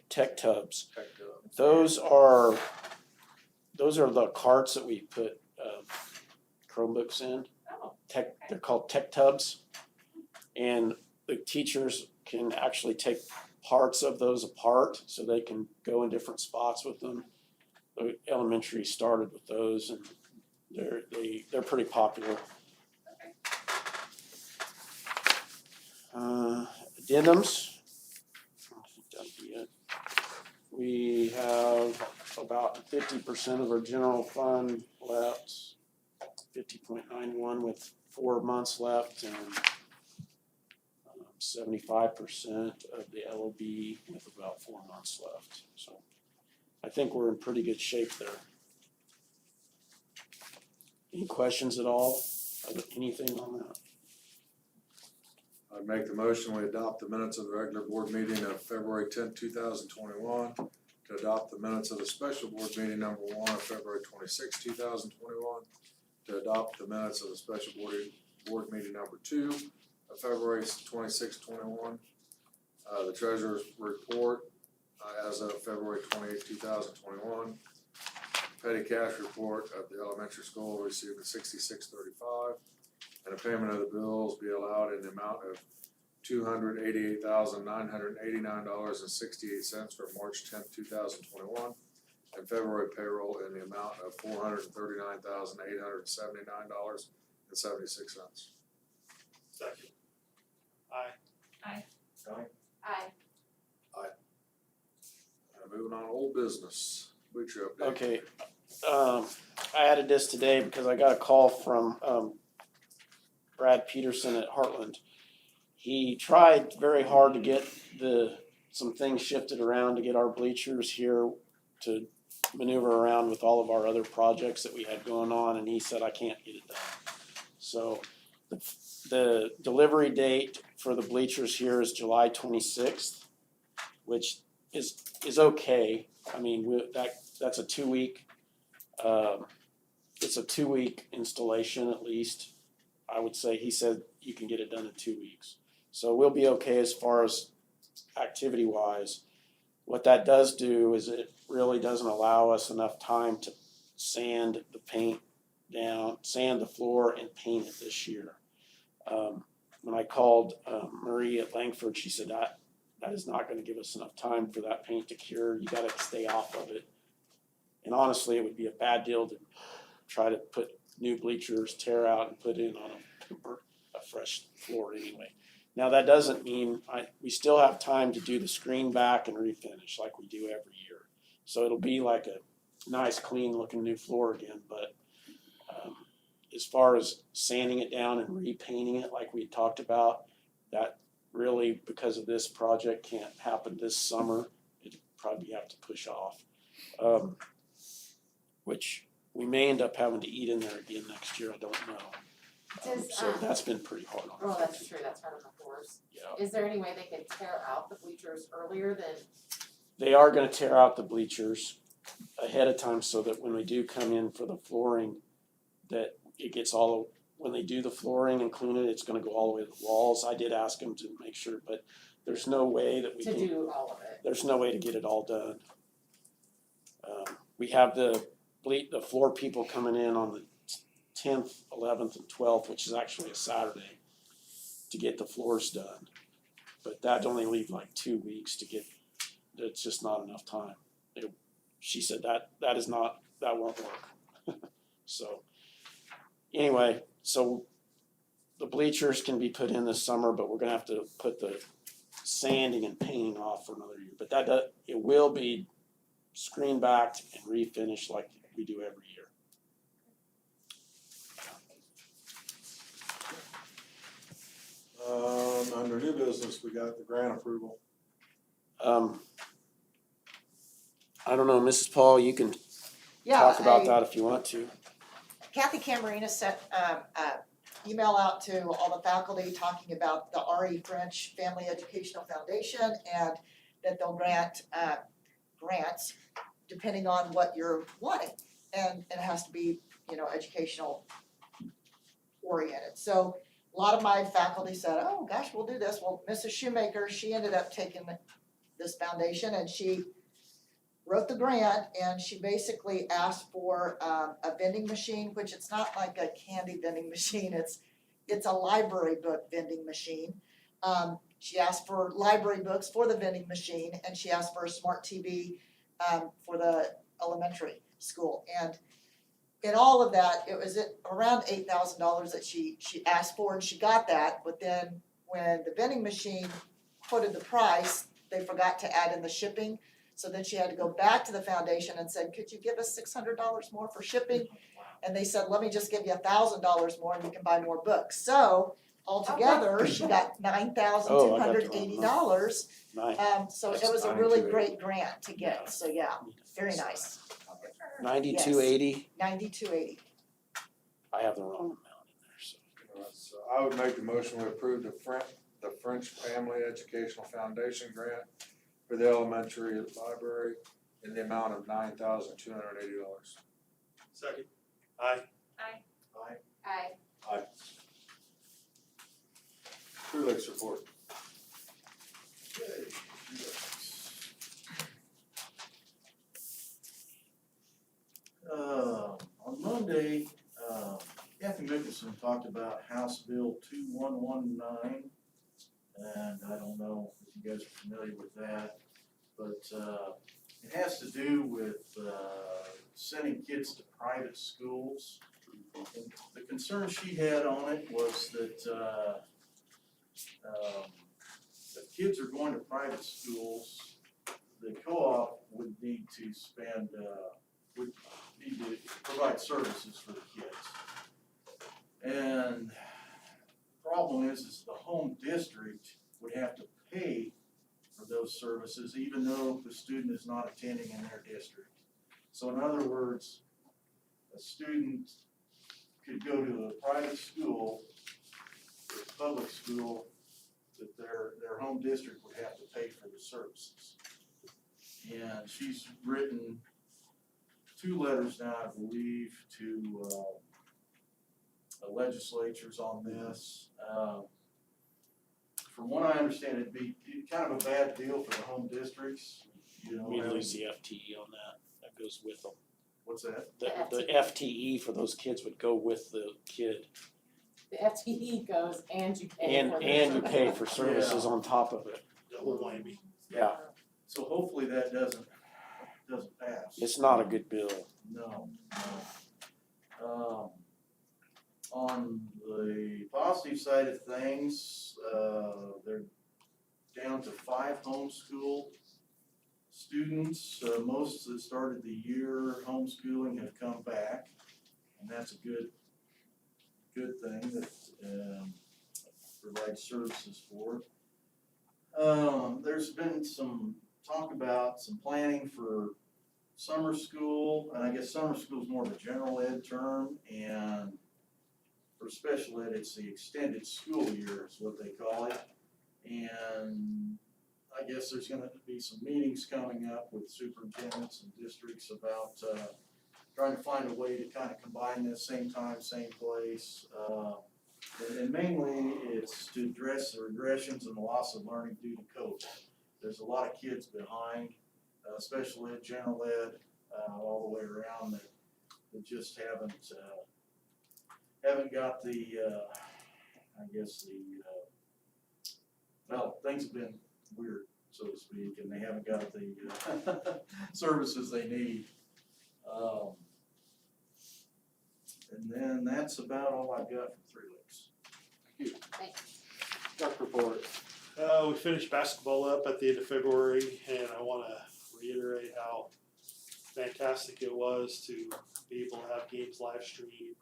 Tech tubs. Tech tub. Those are the carts that we put Chromebooks in. Oh, They're called tech tubs, and the teachers can actually take parts of those apart so they can go in different spots with them. The elementary started with those, and they're pretty popular. Addendums. I think that'd be it. We have about 50% of our general fund left, 50.91 with 4 months left, and 75% of the LOB with about 4 months left. So I think we're in pretty good shape there. Any questions at all? Anything on that? I'd make the motion, we adopt the minutes of the regular board meeting of February 10th, 2021, to adopt the minutes of the special board meeting number 1 of February 26th, 2021, to adopt the minutes of the special board meeting number 2 of February 26th, 21. The treasurer's report as of February 28th, 2021. Petty cash report of the elementary school received at $66.35. And a payment of the bills be allowed in the amount of $288,989.68 for March 10th, 2021. And February payroll in the amount of $439,879.76. Second. Aye. Aye. Moving on to old business, bleacher update. Okay, I added this today because I got a call from, Brad Peterson at Heartland. He tried very hard to get some things shifted around to get our bleachers here to maneuver around with all of our other projects that we had going on, and he said, I can't get it done. So the delivery date for the bleachers here is July 26th, which is okay. I mean, that's a 2-week, it's a 2-week installation at least. I would say, he said you can get it done in 2 weeks. So we'll be okay as far as activity wise. What that does do is it really doesn't allow us enough time to sand the paint down, sand the floor and paint it this year. When I called Marie at Langford, she said that is not gonna give us enough time for that paint to cure. You gotta stay off of it. And honestly, it would be a bad deal to try to put new bleachers, tear out and put in on a fresh floor anyway. Now that doesn't mean we still have time to do the screen back and refinish like we do every year. So it'll be like a nice clean looking new floor again, but as far as sanding it down and repainting it like we talked about, that really, because of this project, can't happen this summer. It'd probably have to push off, which we may end up having to eat in there again next year, I don't know. So that's been pretty hard on us. Well, that's true, that's hard on the floors. Yeah. Is there any way they could tear out the bleachers earlier than? They are gonna tear out the bleachers ahead of time so that when we do come in for the flooring, that it gets when they do the flooring and clean it, it's gonna go all the way to the walls. I did ask them to make sure, but there's no way that we To can. do all of it. There's no way to get it all done. We have the floor people coming in on the 10th, 11th, and 12th, which is actually a Saturday, to get the floors done. But that'd only leave like 2 weeks to get, it's just not enough time. She said that won't work. So anyway, so the bleachers can be put in this summer, but we're gonna have to put the sanding and painting off for another year. But it will be screen backed and refinished like we do every year. Under new business, we got the grant approval. I don't know, Mrs. Paul, you can talk about that if you want to. Kathy Camarina sent email out to all the faculty talking about the R.E. French Family Educational Foundation, and that they'll grant grants depending on what you're wanting. And it has to be, educational oriented. So a lot of my faculty said, oh gosh, we'll do this. Well, Mrs. Shoemaker, she ended up taking this foundation and she wrote the grant, and she basically asked for a vending machine, which it's not like a candy vending machine, it's a library book vending machine. She asked for library books for the vending machine, and she asked for a smart TV for the elementary school. And in all of that, it was around $8,000 that she asked for, and she got that. But then when the vending machine quoted the price, they forgot to add in the shipping. So then she had to go back to the foundation and said, could you give us $600 more for shipping? And they said, let me just give you $1,000 more and you can buy more books. So altogether, she got $9,280. Nice. So it was a really great grant to get. So yeah, very nice. 9280. 9280. I have the wrong amount in there, so. So I would make the motion to approve the the French Family Educational Foundation grant for the elementary library in the amount of $9,280. Second. Aye. Aye. Clear Lakes report. Okay. On Monday, Kathy Mickelson talked about House Bill 2119. And I don't know if you guys are familiar with that, but it has to do with sending kids to private schools. And the concern she had on it was that if kids are going to private schools, the co-op would need to provide services for the kids. And the problem is the home district would have to pay for those services even though the student is not attending in their district. So in other words, a student could go to a private school, a public school, that their home district would have to pay for the services. And she's written 2 letters now, I believe, to legislatures on this. From what I understand, it'd be kind of a bad deal for the home districts, you know. We having- lose the FTE on that, that goes with them. What's that? The FTE for those kids would go with the kid, The FTE goes and you pay and, for the and you service. pay for services on top of it. Double whammy. Yeah, So hopefully that doesn't pass. it's not a good bill. No. On the positive side of things, they're down to 5 homeschool students. Most that started the year homeschooling have come back, and that's a good thing that provides services for. There's been some talk about some planning for summer school, and I guess summer school is more of a general ed term, and for special ed, it's the extended school year is what they call it. And I guess there's gonna be some meetings coming up with superintendents and districts about trying to find a way to kind of combine this same time, same place. And mainly it's to address the regressions and the loss of learning due to COVID. There's a lot of kids behind, special ed, general ed, all the way around that just haven't got the, well, things have been weird, so to speak, and they haven't got the services they need. And then that's about all I've got from Three Lakes. Duck report. We finished basketball up at the end of February, and I wanna reiterate how fantastic it was to be able to have games live streamed.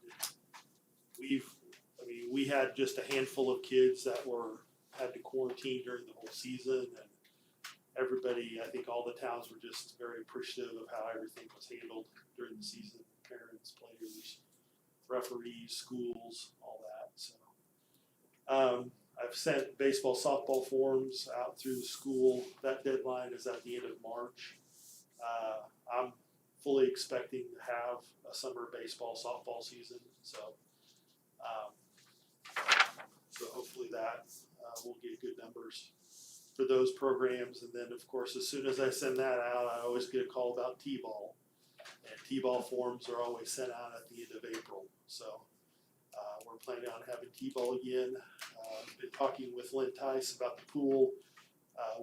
We had just a handful of kids that had to quarantine during the whole season, and everybody, I think all the towns were just very appreciative of how everything was handled during the season. Parents, players, referees, schools, all that, so. I've sent baseball, softball forms out through the school. That deadline is at the end of March. I'm fully expecting to have a summer baseball, softball season, so hopefully that will get good numbers for those programs. And then, of course, as soon as I send that out, I always get a call about T-ball. And T-ball forms are always sent out at the end of April. So we're planning on having T-ball again. Been talking with Lynn Tice about the pool.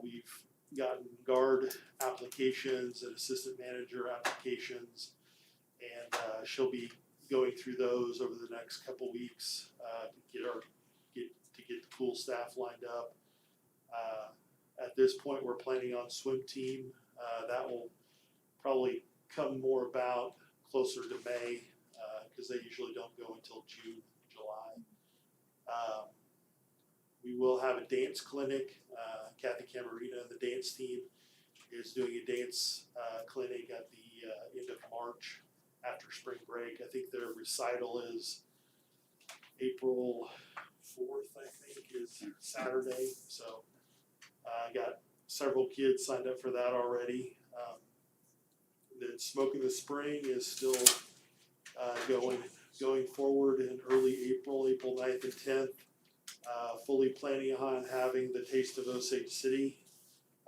We've gotten guard applications and assistant manager applications, and she'll be going through those over the next couple weeks to get the pool staff lined up. At this point, we're planning on swim team. That will probably come more about closer to May, because they usually don't go until June, July. We will have a dance clinic. Kathy Camarina and the dance team is doing a dance clinic at the end of March after spring break. I think their recital is April 24th, I think, is Saturday. So I got several kids signed up for that already. The Smoke in the Spring is still going forward in early April 9th and 10th. Fully planning on having the Taste of Osage City.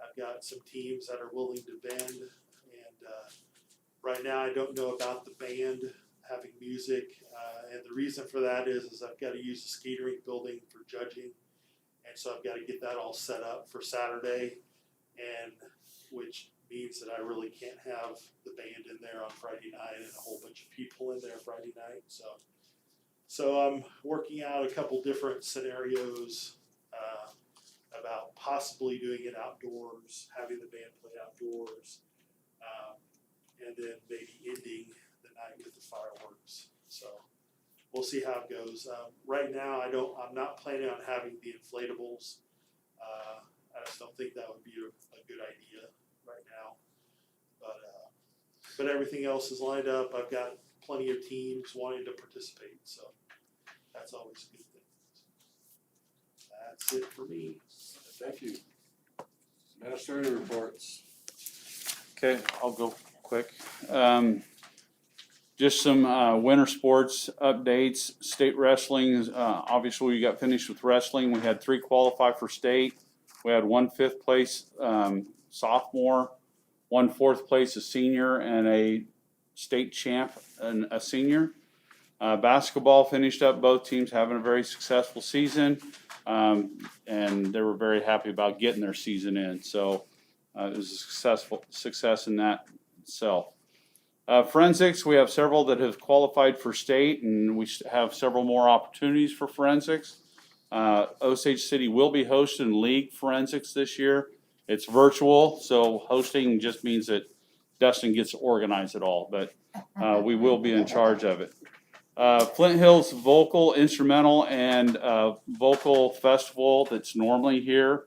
I've got some teams that are willing to bend, and right now I don't know about the band having music, and the reason for that is I've got to use the skating rink building for judging, and so I've got to get that all set up for Saturday, and which means that I really can't have the band in there on Friday night and a whole bunch of people in there Friday night. So I'm working out a couple different scenarios about possibly doing it outdoors, having the band play outdoors, and then maybe ending the night with the fireworks. So we'll see how it goes. Right now, I'm not planning on having the inflatables. I just don't think that would be a good idea right now. But everything else is lined up. I've got plenty of teams wanting to participate, so that's always a good thing. That's it for me. Thank you. Administrative reports. Okay, I'll go quick. Just some winter sports updates. State wrestling, obviously we got finished with wrestling. We had 3 qualify for state. We had 1 5th place sophomore, 1 4th place a senior, and a state champ and a senior. Basketball finished up, both teams having a very successful season, and they were very happy about getting their season in. So it was a success in that itself. Forensics, we have several that have qualified for state, and we have several more opportunities for forensics. Osage City will be hosting league forensics this year. It's virtual, so hosting just means that Dustin gets to organize it all, but we will be in charge of it. Flint Hills Vocal, Instrumental, and Vocal Festival that's normally here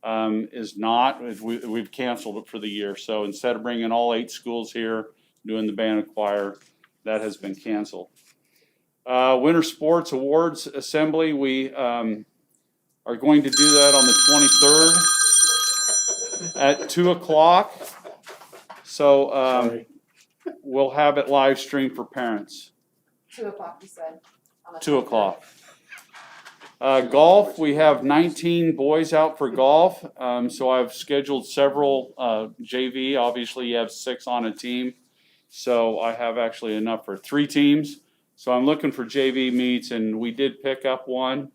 is not. We've canceled it for the year. So instead of bringing all 8 schools here, doing the band and choir, that has been canceled. Winter Sports Awards Assembly, we are going to do that on the 23rd at 2 o'clock. So we'll have it live streamed for parents. 2 o'clock, you said. 2 o'clock. Golf, we have 19 boys out for golf. So I've scheduled several JV. Obviously, you have 6 on a team. So I have actually enough for 3 teams. So I'm looking for JV meets, and we did pick up one.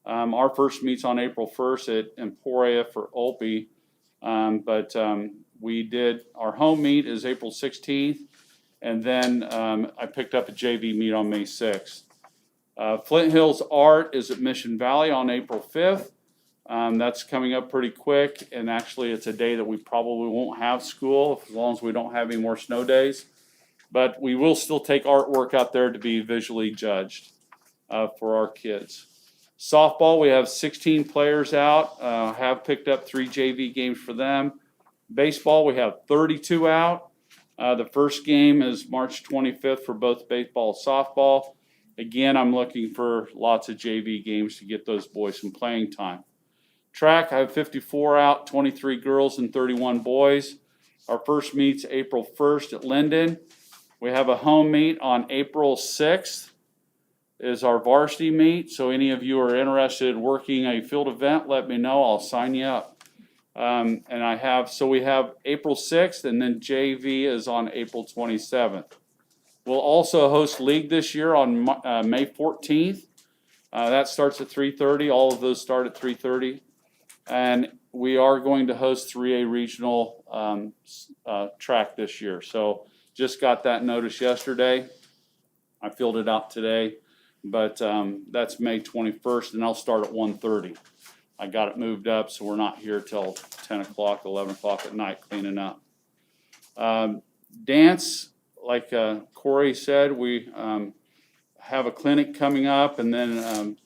Our first meet's on April 1st at Emporia for Opie. But we did, our home meet is April 16th. And then I picked up a JV meet on May 6th. Flint Hills Art is at Mission Valley on April 5th. That's coming up pretty quick, and actually it's a day that we probably won't have school as long as we don't have any more snow days. But we will still take artwork out there to be visually judged for our kids. Softball, we have 16 players out, have picked up 3 JV games for them. Baseball, we have 32 out. The first game is March 25th for both baseball and softball. Again, I'm looking for lots of JV games to get those boys some playing time. Track, I have 54 out, 23 girls and 31 boys. Our first meet's April 1st at Linden. We have a home meet on April 6th is our varsity meet. So any of you are interested in working a field event, let me know. I'll sign you up. And we have April 6th, and then JV is on April 27th. We'll also host league this year on May 14th. That starts at 3:30. All of those start at 3:30. And we are going to host 3A regional track this year. So just got that notice yesterday. I filled it out today, but that's May 21st, and I'll start at 1:30. I got it moved up, so we're not here till 10 o'clock, 11 o'clock at night cleaning up. Dance, like Corey said, we have a clinic coming up, and then,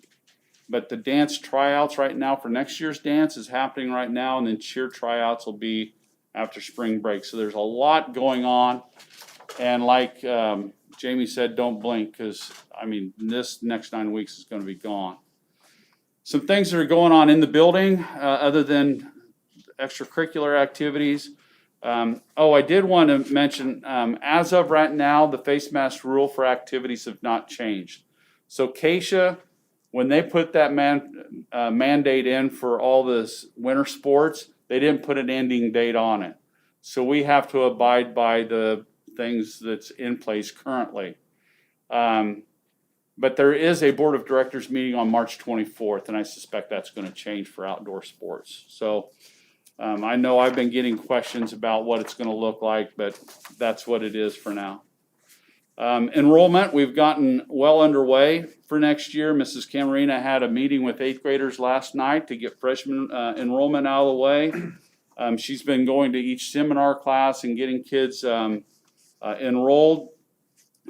but the dance tryouts right now for next year's dance is happening right now, and then cheer tryouts will be after spring break. So there's a lot going on, and like Jamie said, don't blink, because, I mean, this next 9 weeks is going to be gone. Some things that are going on in the building, other than extracurricular activities. I did want to mention, as of right now, the face mask rule for activities have not changed. So Keisha, when they put that mandate in for all this winter sports, they didn't put an ending date on it. So we have to abide by the things that's in place currently. But there is a board of directors meeting on March 24th, and I suspect that's going to change for outdoor sports. So I know I've been getting questions about what it's going to look like, but that's what it is for now. Enrollment, we've gotten well underway for next year. Mrs. Camarina had a meeting with 8th graders last night to get freshman enrollment out of the way. She's been going to each seminar class and getting kids enrolled.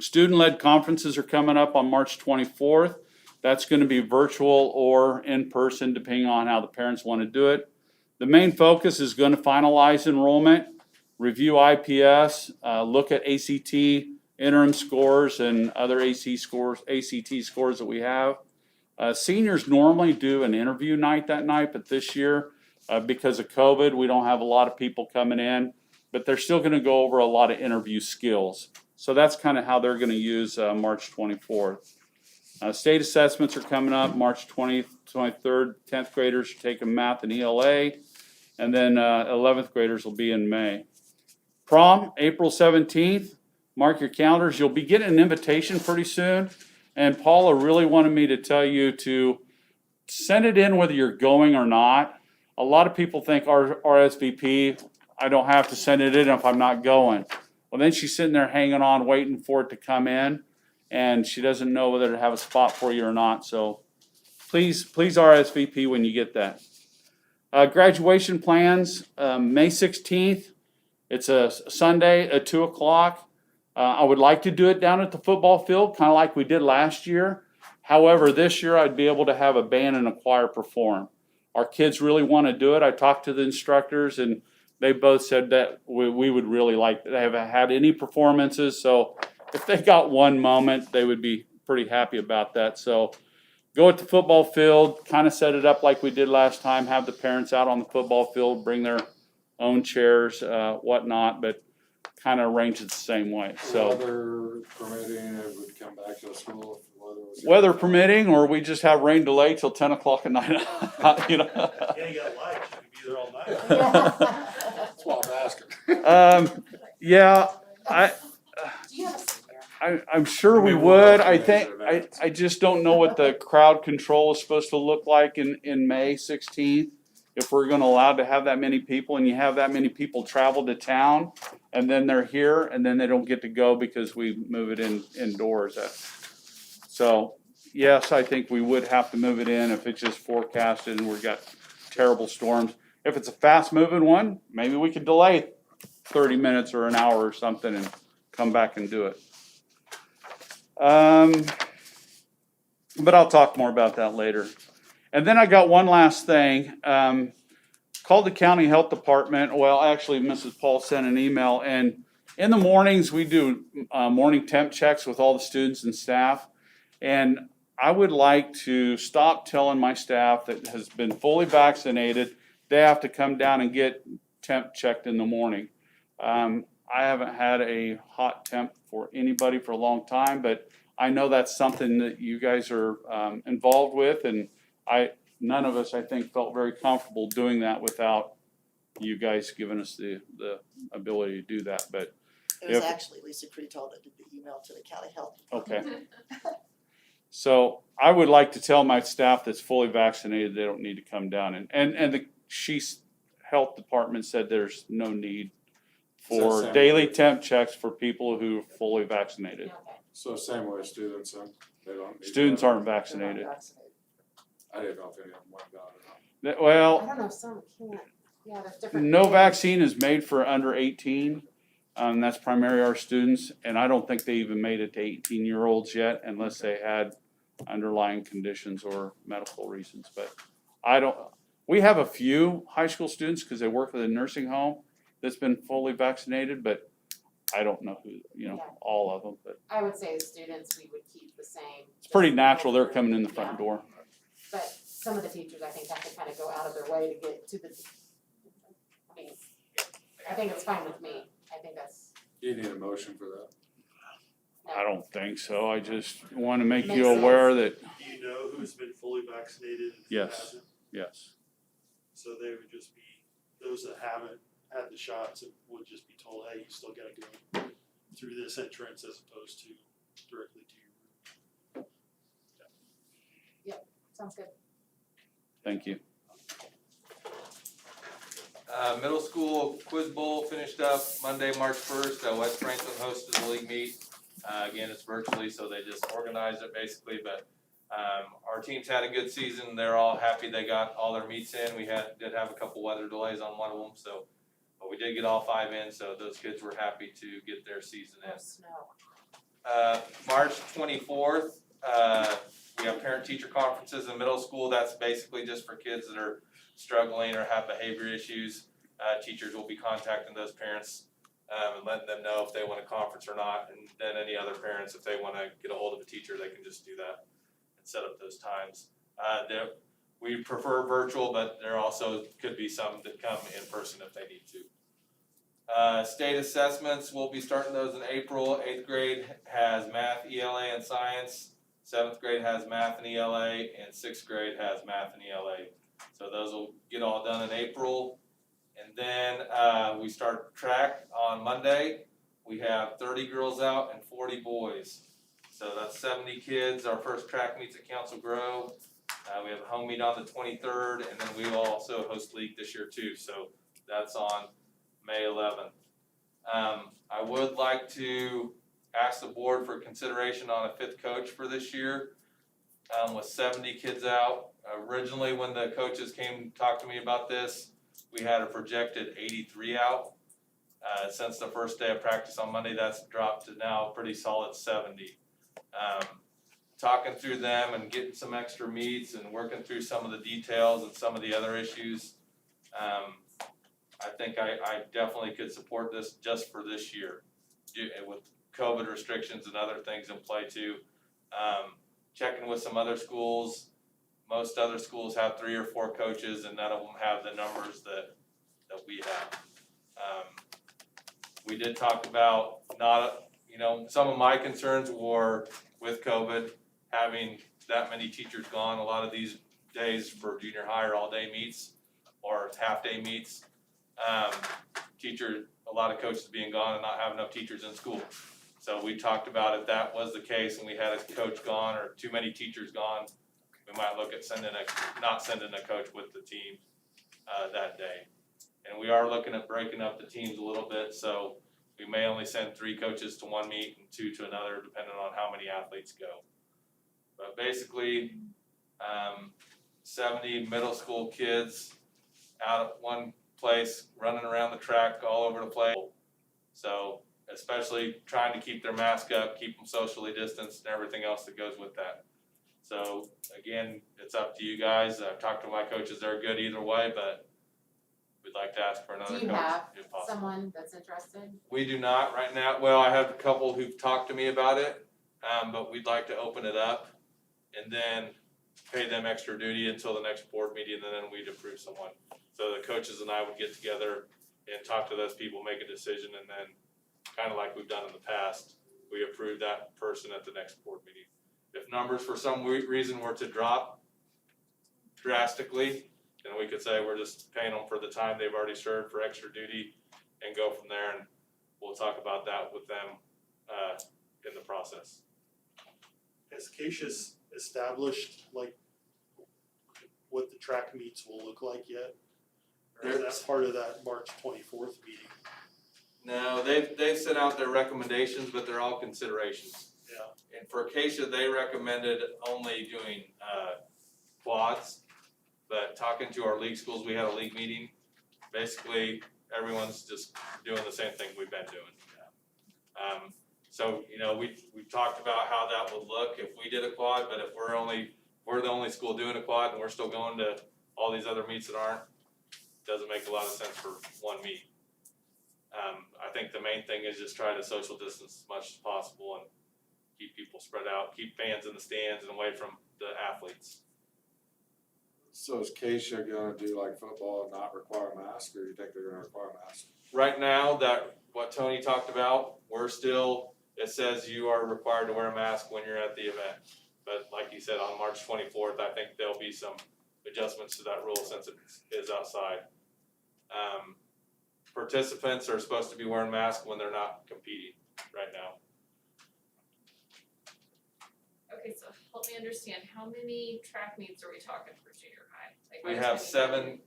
Student-led conferences are coming up on March 24th. That's going to be virtual or in person, depending on how the parents want to do it. The main focus is going to finalize enrollment, review IPS, look at ACT interim scores and other ACT scores that we have. Seniors normally do an interview night that night, but this year, because of COVID, we don't have a lot of people coming in, but they're still going to go over a lot of interview skills. So that's kind of how they're going to use March 24th. State assessments are coming up March 20th, 23rd. 10th graders are taking math and ELA, and then 11th graders will be in May. Prom, April 17th. Mark your calendars. You'll be getting an invitation pretty soon. And Paula really wanted me to tell you to send it in whether you're going or not. A lot of people think RSVP, I don't have to send it in if I'm not going. Well, then she's sitting there hanging on, waiting for it to come in, and she doesn't know whether to have a spot for you or not. So please RSVP when you get that. Graduation plans, May 16th. It's a Sunday at 2 o'clock. I would like to do it down at the football field, kind of like we did last year. However, this year I'd be able to have a band and a choir perform. Our kids really want to do it. I talked to the instructors, and they both said that we would really like to. They haven't had any performances, so if they got one moment, they would be pretty happy about that. So go at the football field, kind of set it up like we did last time, have the parents out on the football field, bring their own chairs, whatnot, but kind of arrange it the same way. So Weather permitting, it would come back to the school if the weather was. weather permitting, or we just have rain delay till 10 o'clock at night, you know. Yeah, you got lights, you could be there all night. That's why I'm asking. Yeah, Do you have a senior? I'm sure we would. I just don't know what the crowd control is supposed to look like in May 16th. If we're gonna allow to have that many people, and you have that many people travel to town, and then they're here, and then they don't get to go because we move it indoors. So, yes, I think we would have to move it in if it's just forecasted and we've got terrible storms. If it's a fast moving one, maybe we could delay 30 minutes or an hour or something and come back and do it. But I'll talk more about that later. And then I got one last thing. Called the county health department. Well, actually, Mrs. Paul sent an email, and in the mornings we do morning temp checks with all the students and staff. And I would like to stop telling my staff that has been fully vaccinated, they have to come down and get temp checked in the morning. I haven't had a hot temp for anybody for a long time, but I know that's something that you guys are involved with, and none of us, I think, felt very comfortable doing that without you guys giving us the ability to do that, but. It was If- actually Lisa Creedell that did the email to the county health department. Okay. So I would like to tell my staff that's fully vaccinated, they don't need to come down, and the health department said there's no need for same daily way. temp checks for people who are fully vaccinated. Okay. So same way students, they don't need. Students that. aren't They're not vaccinated. vaccinated. I didn't know if any of them went down or not. I Well, don't know, some can't, yeah, there's different. no things. vaccine is made for under 18. That's primarily our students, and I don't think they even made it to 18-year-olds yet unless they had underlying conditions or medical reasons. But we have a few high school students because they work at a nursing home that's been fully vaccinated, but I don't know who, Yeah. all of them, but I would say the students, we would keep the same. it's pretty natural they're coming in the front Yeah. door. But some of the teachers, I think, have to kind of go out of their way to get to the, I mean, I think it's fine with me, I think that's, You need a motion for that. I don't think so. I just want to make Makes you sense. aware that, Do you know who's been fully vaccinated and who Yes. hasn't? yes. So they would just be, those that haven't had the shots would just be told, hey, you still gotta go through this entrance as opposed to directly to your room. sounds good. Thank you. Middle school quiz bowl finished up Monday, March 1st. West Franklin hosted the league meet. Again, it's virtually, so they just organized it basically, but our teams had a good season. They're all happy they got all their meets in. We did have a couple weather delays on one of them, so, but we did get all 5 in, so those kids were happy to get their season in. Oh, snow. March 24th, we have parent-teacher conferences in middle school. That's basically just for kids that are struggling or have behavior issues. Teachers will be contacting those parents and letting them know if they want a conference or not. And then any other parents, if they want to get a hold of a teacher, they can just do that and set up those times. We prefer virtual, but there also could be some that come in person if they need to. State assessments, we'll be starting those in April. 8th grade has math, ELA, and science. 7th grade has math and ELA, and 6th grade has math and ELA. So those will get all done in April. And then we start track on Monday. We have 30 girls out and 40 boys. So that's 70 kids. Our first track meets at Council Grove. We have a home meet on the 23rd, and then we will also host league this year too. So that's on May 11th. I would like to ask the board for consideration on a 5th coach for this year. With 70 kids out, originally when the coaches came to talk to me about this, we had a projected 83 out. Since the first day of practice on Monday, that's dropped to now a pretty solid 70. Talking through them and getting some extra meets and working through some of the details and some of the other issues, I think I definitely could support this just for this year. With COVID restrictions and other things in play too. Checking with some other schools, most other schools have 3 or 4 coaches and none of them have the numbers that we have. We did talk about some of my concerns were with COVID, having that many teachers gone. A lot of these days for junior high are all-day meets or half-day meets. A lot of coaches being gone and not having enough teachers in school. So we talked about if that was the case and we had a coach gone or too many teachers gone, we might look at not sending a coach with the team that day. And we are looking at breaking up the teams a little bit, so we may only send 3 coaches to one meet and 2 to another, depending on how many athletes go. But basically, 70 middle school kids out at one place, running around the track all over the place. So especially trying to keep their mask up, keep them socially distanced and everything else that goes with that. So again, it's up to you guys. I've talked to my coaches, they're good either way, but we'd like to ask for another Do you coach have if possible. someone that's interested? We do not right now. Well, I have a couple who've talked to me about it, but we'd like to open it up and then pay them extra duty until the next board meeting, and then we'd approve someone. So the coaches and I would get together and talk to those people, make a decision, and then kind of like we've done in the past, we approve that person at the next board meeting. If numbers for some reason were to drop drastically, then we could say we're just paying them for the time they've already served for extra duty and go from there, and we'll talk about that with them in the process. Has Cassius established like what the track meets will look like yet? Or is that part of that March 24th meeting? No, they've sent out their recommendations, but they're all considerations. Yeah. And for Acacia, they recommended only doing quads, but talking to our league schools, we had a league meeting. Basically, everyone's just doing the same thing we've been doing. So we talked about how that would look if we did a quad, but if we're the only school doing a quad and we're still going to all these other meets that aren't, doesn't make a lot of sense for one meet. I think the main thing is just try to social distance as much as possible and keep people spread out, keep fans in the stands and away from the athletes. So is Keisha gonna do like football and not require a mask, or you think they're gonna require a mask? Right now, that, what Tony talked about, we're still, it says you are required to wear a mask when you're at the event. But like you said, on March 24th, I think there'll be some adjustments to that rule since it is outside. Participants are supposed to be wearing masks when they're not competing right now. Okay, so help me understand, how many track meets are we talking for junior high? Like, We how have many-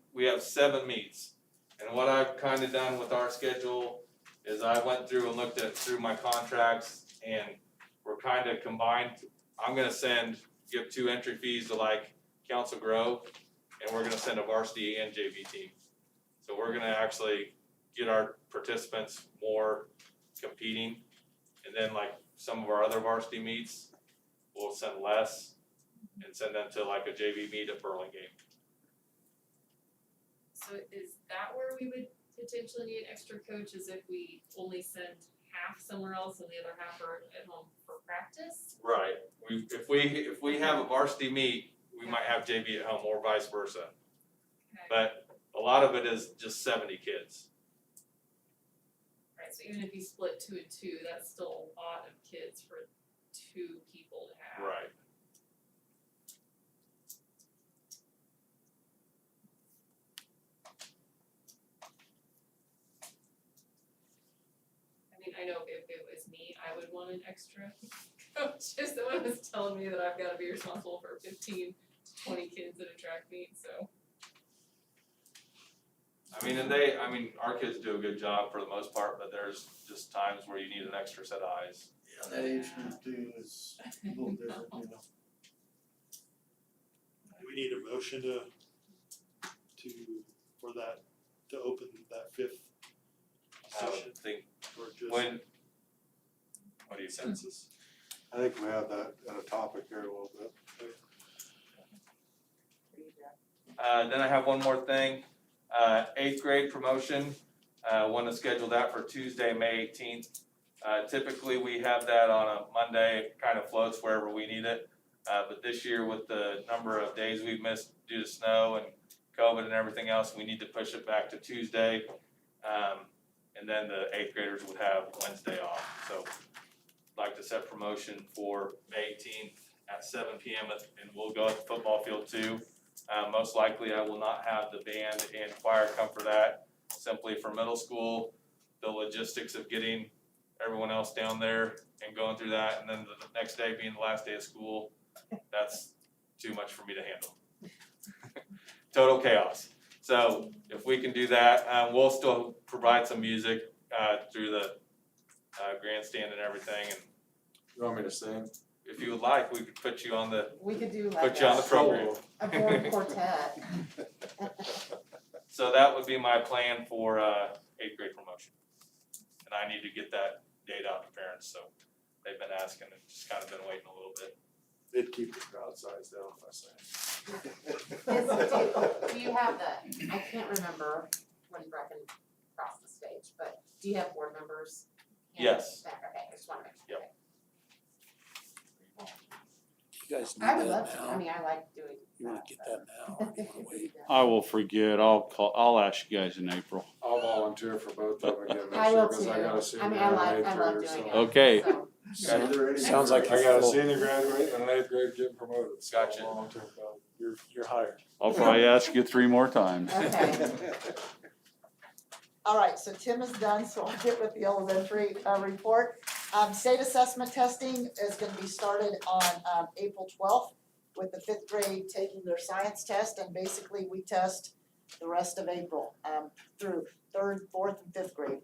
7 meets. And what I've kind of done with our schedule is I went through and looked through my contracts, and we're kind of combined. I'm gonna give 2 entry fees to like Council Grove, and we're gonna send a varsity and JV team. So we're gonna actually get our participants more competing, and then like some of our other varsity meets, we'll send less and send them to like a JV meet at Burlingame. So is that where we would potentially need an extra coach, is if we only send half somewhere else and the other half are at home for practice? Right, if we have a varsity meet, we might have JV at home or vice versa. Okay. But a lot of it is just 70 kids. Right, so even if you split 2 and 2, that's still a lot of kids for 2 people to have. Right. I mean, I know if it was me, I would want an extra coach, if someone was telling me that I've gotta be responsible for 15 to 20 kids at a track meet, so. Our kids do a good job for the most part, but there's just times where you need an extra set of eyes. Yeah, that age group too is a little different, you know. Do we need a motion for that, to open that 5th I session, would think, or just? what do you think? I think we have that at a topic here a little bit. Then I have one more thing, 8th grade promotion, want to schedule that for Tuesday, May 18th. Typically, we have that on a Monday, it kind of floats wherever we need it. But this year, with the number of days we've missed due to snow and COVID and everything else, we need to push it back to Tuesday. And then the 8th graders would have Wednesday off. So I'd like to set promotion for May 18th at 7 p.m. And we'll go at the football field too. Most likely I will not have the band and choir come for that, simply for middle school, the logistics of getting everyone else down there and going through that, and then the next day being the last day of school, that's too much for me to handle. Total chaos. So if we can do that, we'll still provide some music through the grandstand and everything, and You want me to sing? if you would like, we could put you on the We could do like put you on the program. a horn quartet. So that would be my plan for 8th grade promotion. And I need to get that date out to parents, so they've been asking and just kind of been waiting a little bit. It'd keep the crowd size down if I sang. Do you have the, I can't remember when Brecken crossed the stage, but do you have board members? Yes. Okay, I just wanna make sure. Yep. You guys need I would that love to, now. I mean, I like doing. You wanna get that now, or do you wanna wait? I will forget, I'll ask you guys in April. I'll volunteer for both of them again I this year, will cause I too. got a senior I mean, and an I 8th love grader, doing so. it. Okay. So, Sounds like I you're got a full. senior graduate and an 8th grade getting promoted, so Gotcha. I'll volunteer for both. You're hired. I'll probably ask you 3 more times. okay. All right, so Tim is done, so I'll get with the elementary report. State assessment testing is gonna be started on April 12th with the 5th grade taking their science test, and basically we test the rest of April through 3rd, 4th, and 5th grade.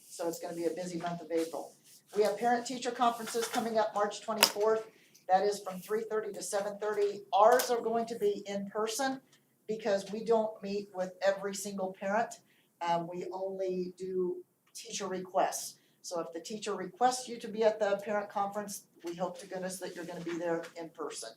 So it's gonna be a busy month of April. We have parent-teacher conferences coming up March 24th. That is from 3:30 to 7:30. Ours are going to be in person because we don't meet with every single parent. We only do teacher requests. So if the teacher requests you to be at the parent conference, we hope to goodness that you're gonna be there in person.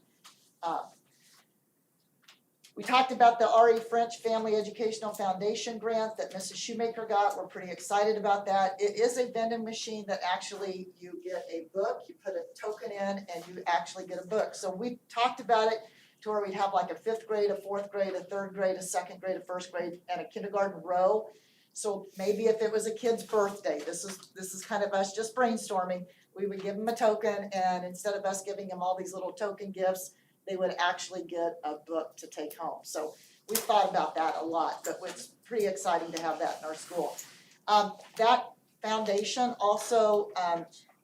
We talked about the RE French Family Educational Foundation grant that Mrs. Shoemaker got. We're pretty excited about that. It is a vending machine that actually you get a book, you put a token in, and you actually get a book. So we talked about it to where we'd have like a 5th grade, a 4th grade, a 3rd grade, a 2nd grade, a 1st grade, and a kindergarten row. So maybe if it was a kid's birthday, this is kind of us just brainstorming, we would give them a token, and instead of us giving them all these little token gifts, they would actually get a book to take home. So we've thought about that a lot, but it's pretty exciting to have that in our school. That foundation also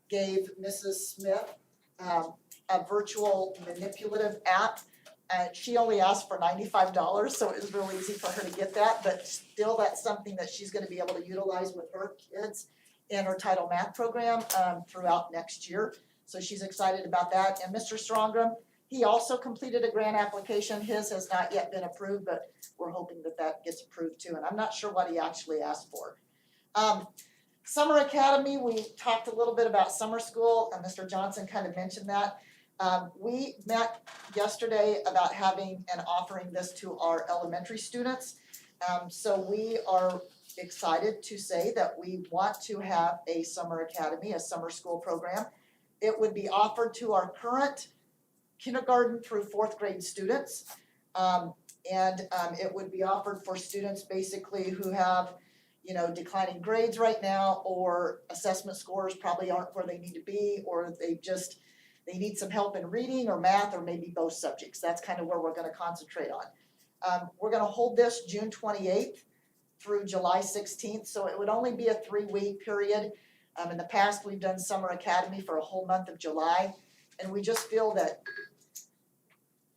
gave Mrs. Smith a virtual manipulative app. She only asked for $95, so it was real easy for her to get that, but still that's something that she's gonna be able to utilize with her kids in her title math program throughout next year. So she's excited about that. And Mr. Strongram, he also completed a grant application. His has not yet been approved, but we're hoping that that gets approved too. And I'm not sure what he actually asked for. Summer Academy, we talked a little bit about summer school, and Mr. Johnson kind of mentioned that. We met yesterday about having and offering this to our elementary students. So we are excited to say that we want to have a summer academy, a summer school program. It would be offered to our current kindergarten through 4th grade students. It would be offered for students basically who have, you know, declining grades right now, or assessment scores probably aren't where they need to be, or they need some help in reading or math, or maybe both subjects. That's kind of where we're gonna concentrate on. We're gonna hold this June 28th through July 16th, so it would only be a 3-week period. In the past, we've done Summer Academy for a whole month of July, and we just feel that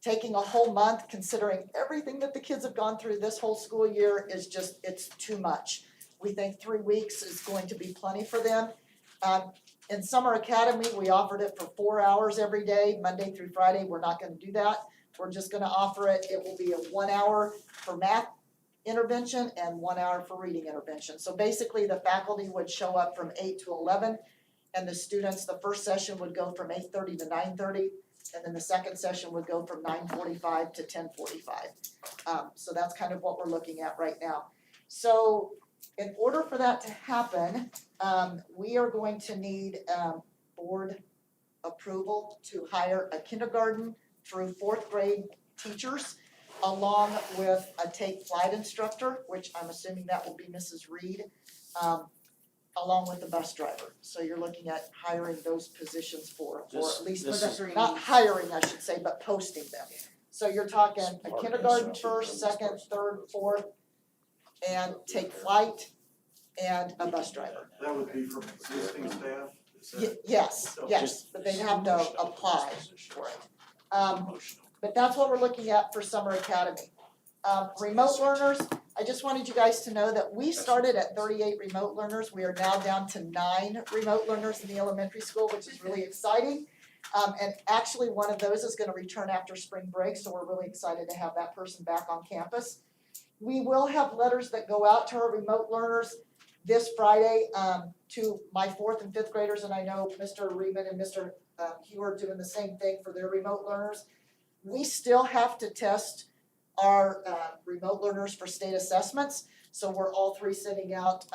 taking a whole month, considering everything that the kids have gone through this whole school year, is just, it's too much. We think 3 weeks is going to be plenty for them. In Summer Academy, we offered it for 4 hours every day, Monday through Friday. We're not gonna do that. We're just gonna offer it. It will be a 1 hour for math intervention and 1 hour for reading intervention. So basically, the faculty would show up from 8 to 11, and the students, the first session would go from 8:30 to 9:30, and then the second session would go from 9:45 to 10:45. So that's kind of what we're looking at right now. So in order for that to happen, we are going to need board approval to hire a kindergarten through 4th grade teachers, along with a take flight instructor, which I'm assuming that will be Mrs. Reed, along with the bus driver. So you're looking at hiring those positions or at least, not hiring, I should say, but posting them. So you're talking a kindergarten first, 2nd, 3rd, 4th, and take flight, and a bus driver. That would be from existing staff? Is that- Yes, but they'd have to apply for it. But that's what we're looking at for Summer Academy. Remote learners, I just wanted you guys to know that we started at 38 remote learners. We are now down to 9 remote learners in the elementary school, which is really exciting. And actually, one of those is gonna return after spring break, so we're really excited to have that person back on campus. We will have letters that go out to our remote learners this Friday, to my 4th and 5th graders, and I know Mr. Riemann and Mr. Hugh are doing the same thing for their remote learners. We still have to test our remote learners for state assessments, so we're all 3 sending out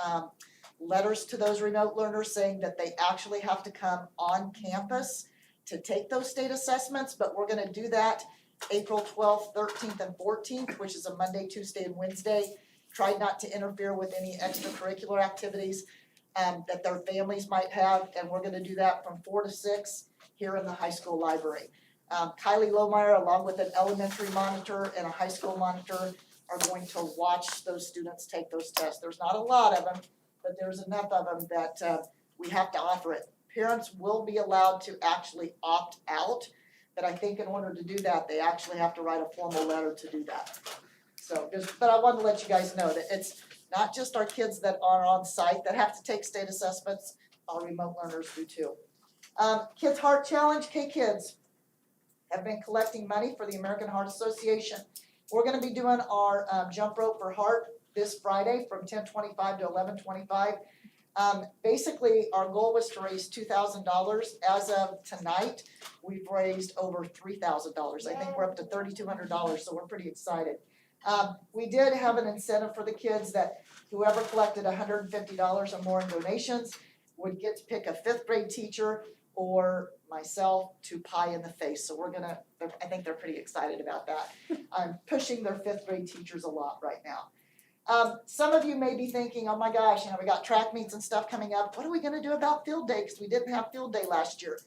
letters to those remote learners saying that they actually have to come on campus to take those state assessments, but we're gonna do that April 12th, 13th, and 14th, which is a Monday, Tuesday, and Wednesday. Try not to interfere with any extracurricular activities that their families might have, and we're gonna do that from 4 to 6 here in the high school library. Kylie Lohmeyer, along with an elementary monitor and a high school monitor, are going to watch those students take those tests. There's not a lot of them, but there's enough of them that we have to offer it. Parents will be allowed to actually opt out, but I think in order to do that, they actually have to write a formal letter to do that. So, but I wanted to let you guys know that it's not just our kids that are on site that have to take state assessments, our remote learners do too. Kids Heart Challenge, K-Kids have been collecting money for the American Heart Association. We're gonna be doing our jump rope for heart this Friday from 10:25 to 11:25. Basically, our goal was to raise $2,000. As of tonight, we've raised over $3,000. I think we're up to $3,200, so we're pretty excited. We did have an incentive for the kids that whoever collected $150 or more in donations would get to pick a 5th grade teacher or myself to pie in the face, so I think they're pretty excited about that. I'm pushing their fifth grade teachers a lot right now. Some of you may be thinking, oh my gosh, we got track meets and stuff coming up, what are we gonna do about field day, because we didn't have field day last year.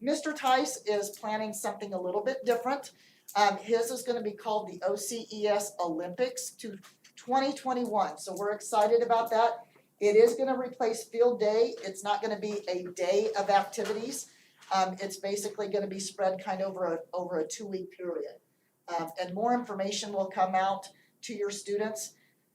Mr. Tice is planning something a little bit different. His is gonna be called the OCES Olympics 2021, so we're excited about that. It is gonna replace field day, it's not gonna be a day of activities. It's basically gonna be spread kind of over a 2-week period. And more information will come out to your students.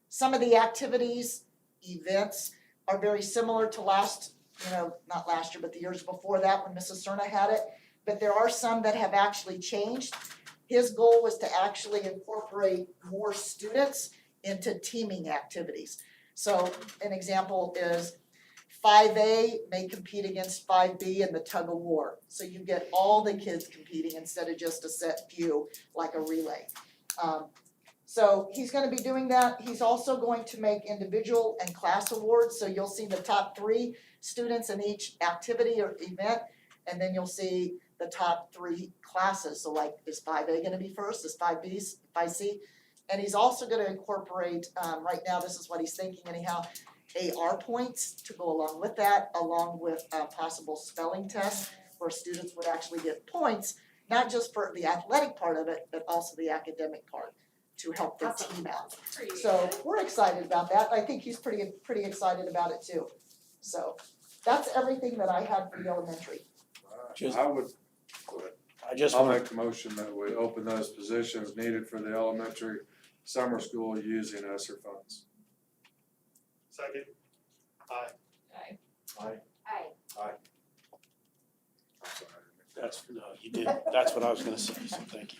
Some of the activities, events are very similar to not last year, but the years before that when Mrs. Cerna had it. But there are some that have actually changed. His goal was to actually incorporate more students into teaming activities. So an example is 5A may compete against 5B in the tug of war. So you get all the kids competing instead of just a set few like a relay. So he's gonna be doing that. He's also going to make individual and class awards. So you'll see the top 3 students in each activity or event, and then you'll see the top 3 classes. So like, is 5A gonna be first? Is 5B, 5C? And he's also gonna incorporate, right now, this is what he's thinking anyhow, AR points to go along with that, along with possible spelling tests where students would actually get points, not just for the athletic part of it, but also the academic part to help their team out. So we're excited about that. I think he's pretty excited about it too. So that's everything that I had for the elementary. Just- I would, I'll want make the motion that we open those positions needed for the elementary summer school using ESSER funds. Second. Aye. Aye. I'm sorry. that's, no, you did, that's what I was gonna say, so thank you.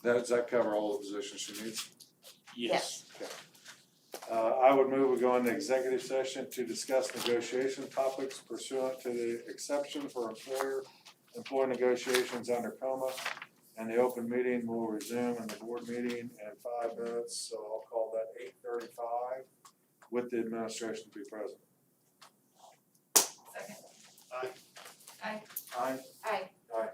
Does that cover all the positions she needs? Yes. I would move we go into executive session to discuss negotiation topics pursuant to the exception for employee negotiations under coma. And the open meeting will resume in the board meeting in 5 minutes, so I'll call that 8:35 with the administration to be present. Second. Aye. Aye. Aye. Aye. Aye.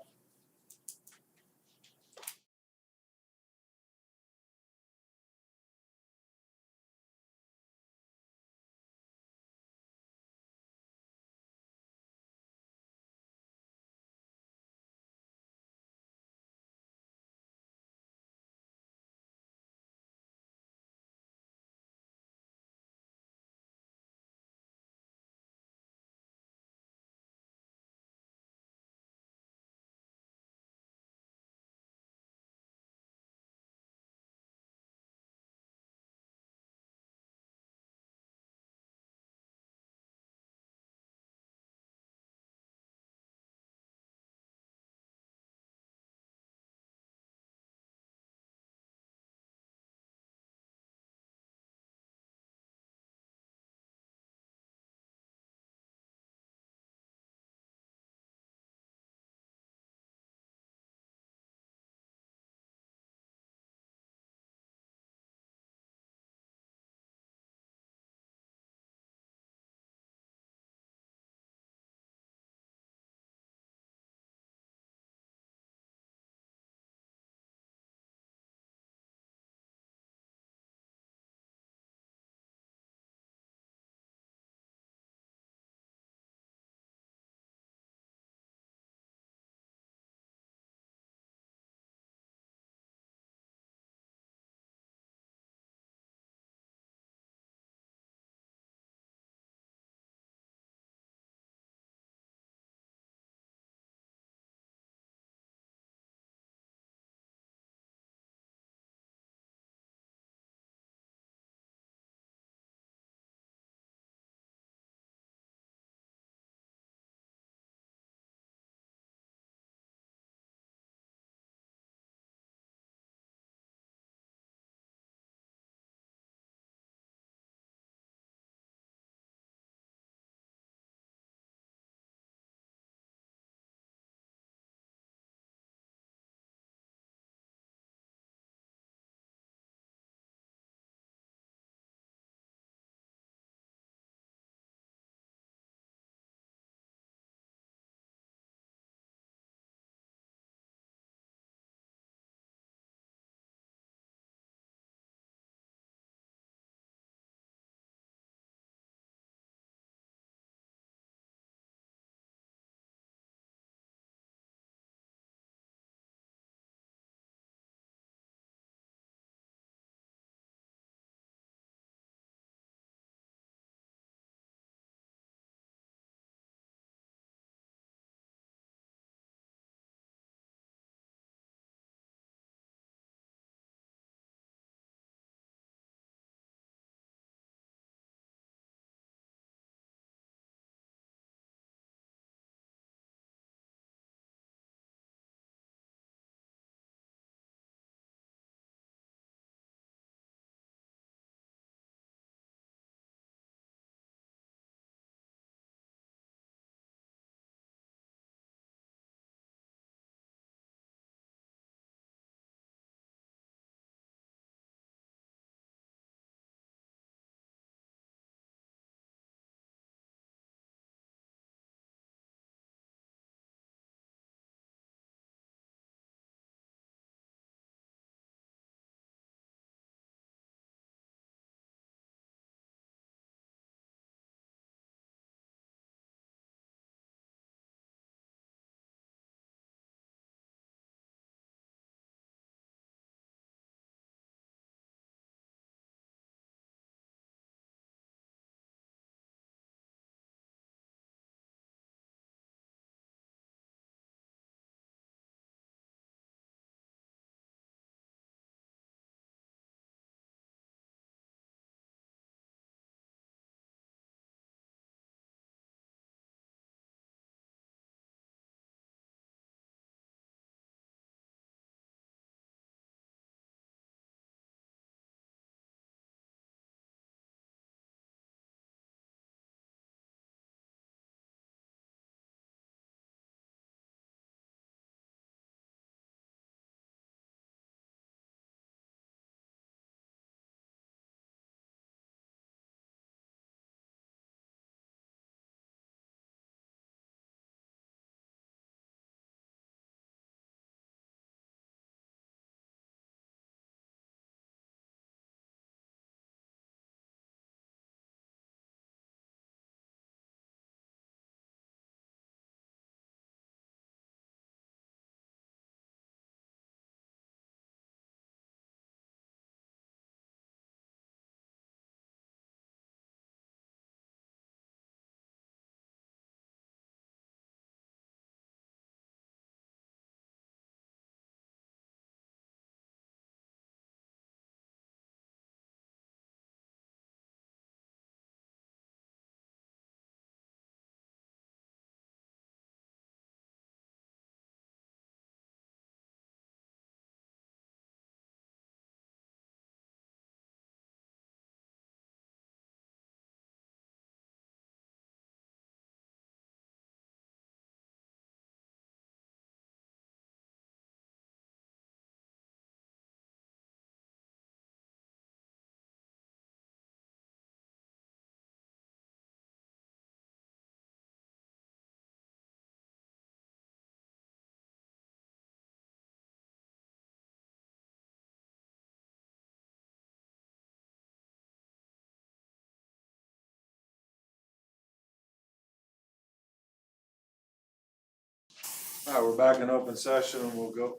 All right, we're back in open session and we'll go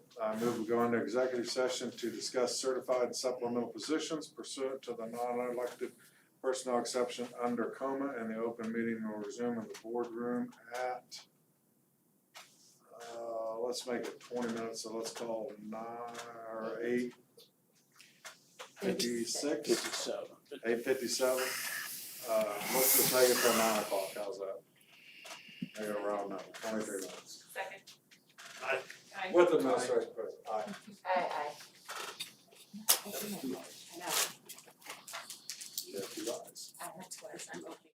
into executive session to discuss certified supplemental positions pursuant to the non-elected personnel exception under coma, and the open meeting will resume in the boardroom at, let's make it 20 minutes, so let's call 8:56. 57. 8:57. Let's just make it till 9 o'clock, how's that? Make it around now, 23 minutes. Second. Aye. Aye. With the administration present, aye. Aye. Two eyes. I know. Yeah, 2 ayes. I have twice, I'm okay.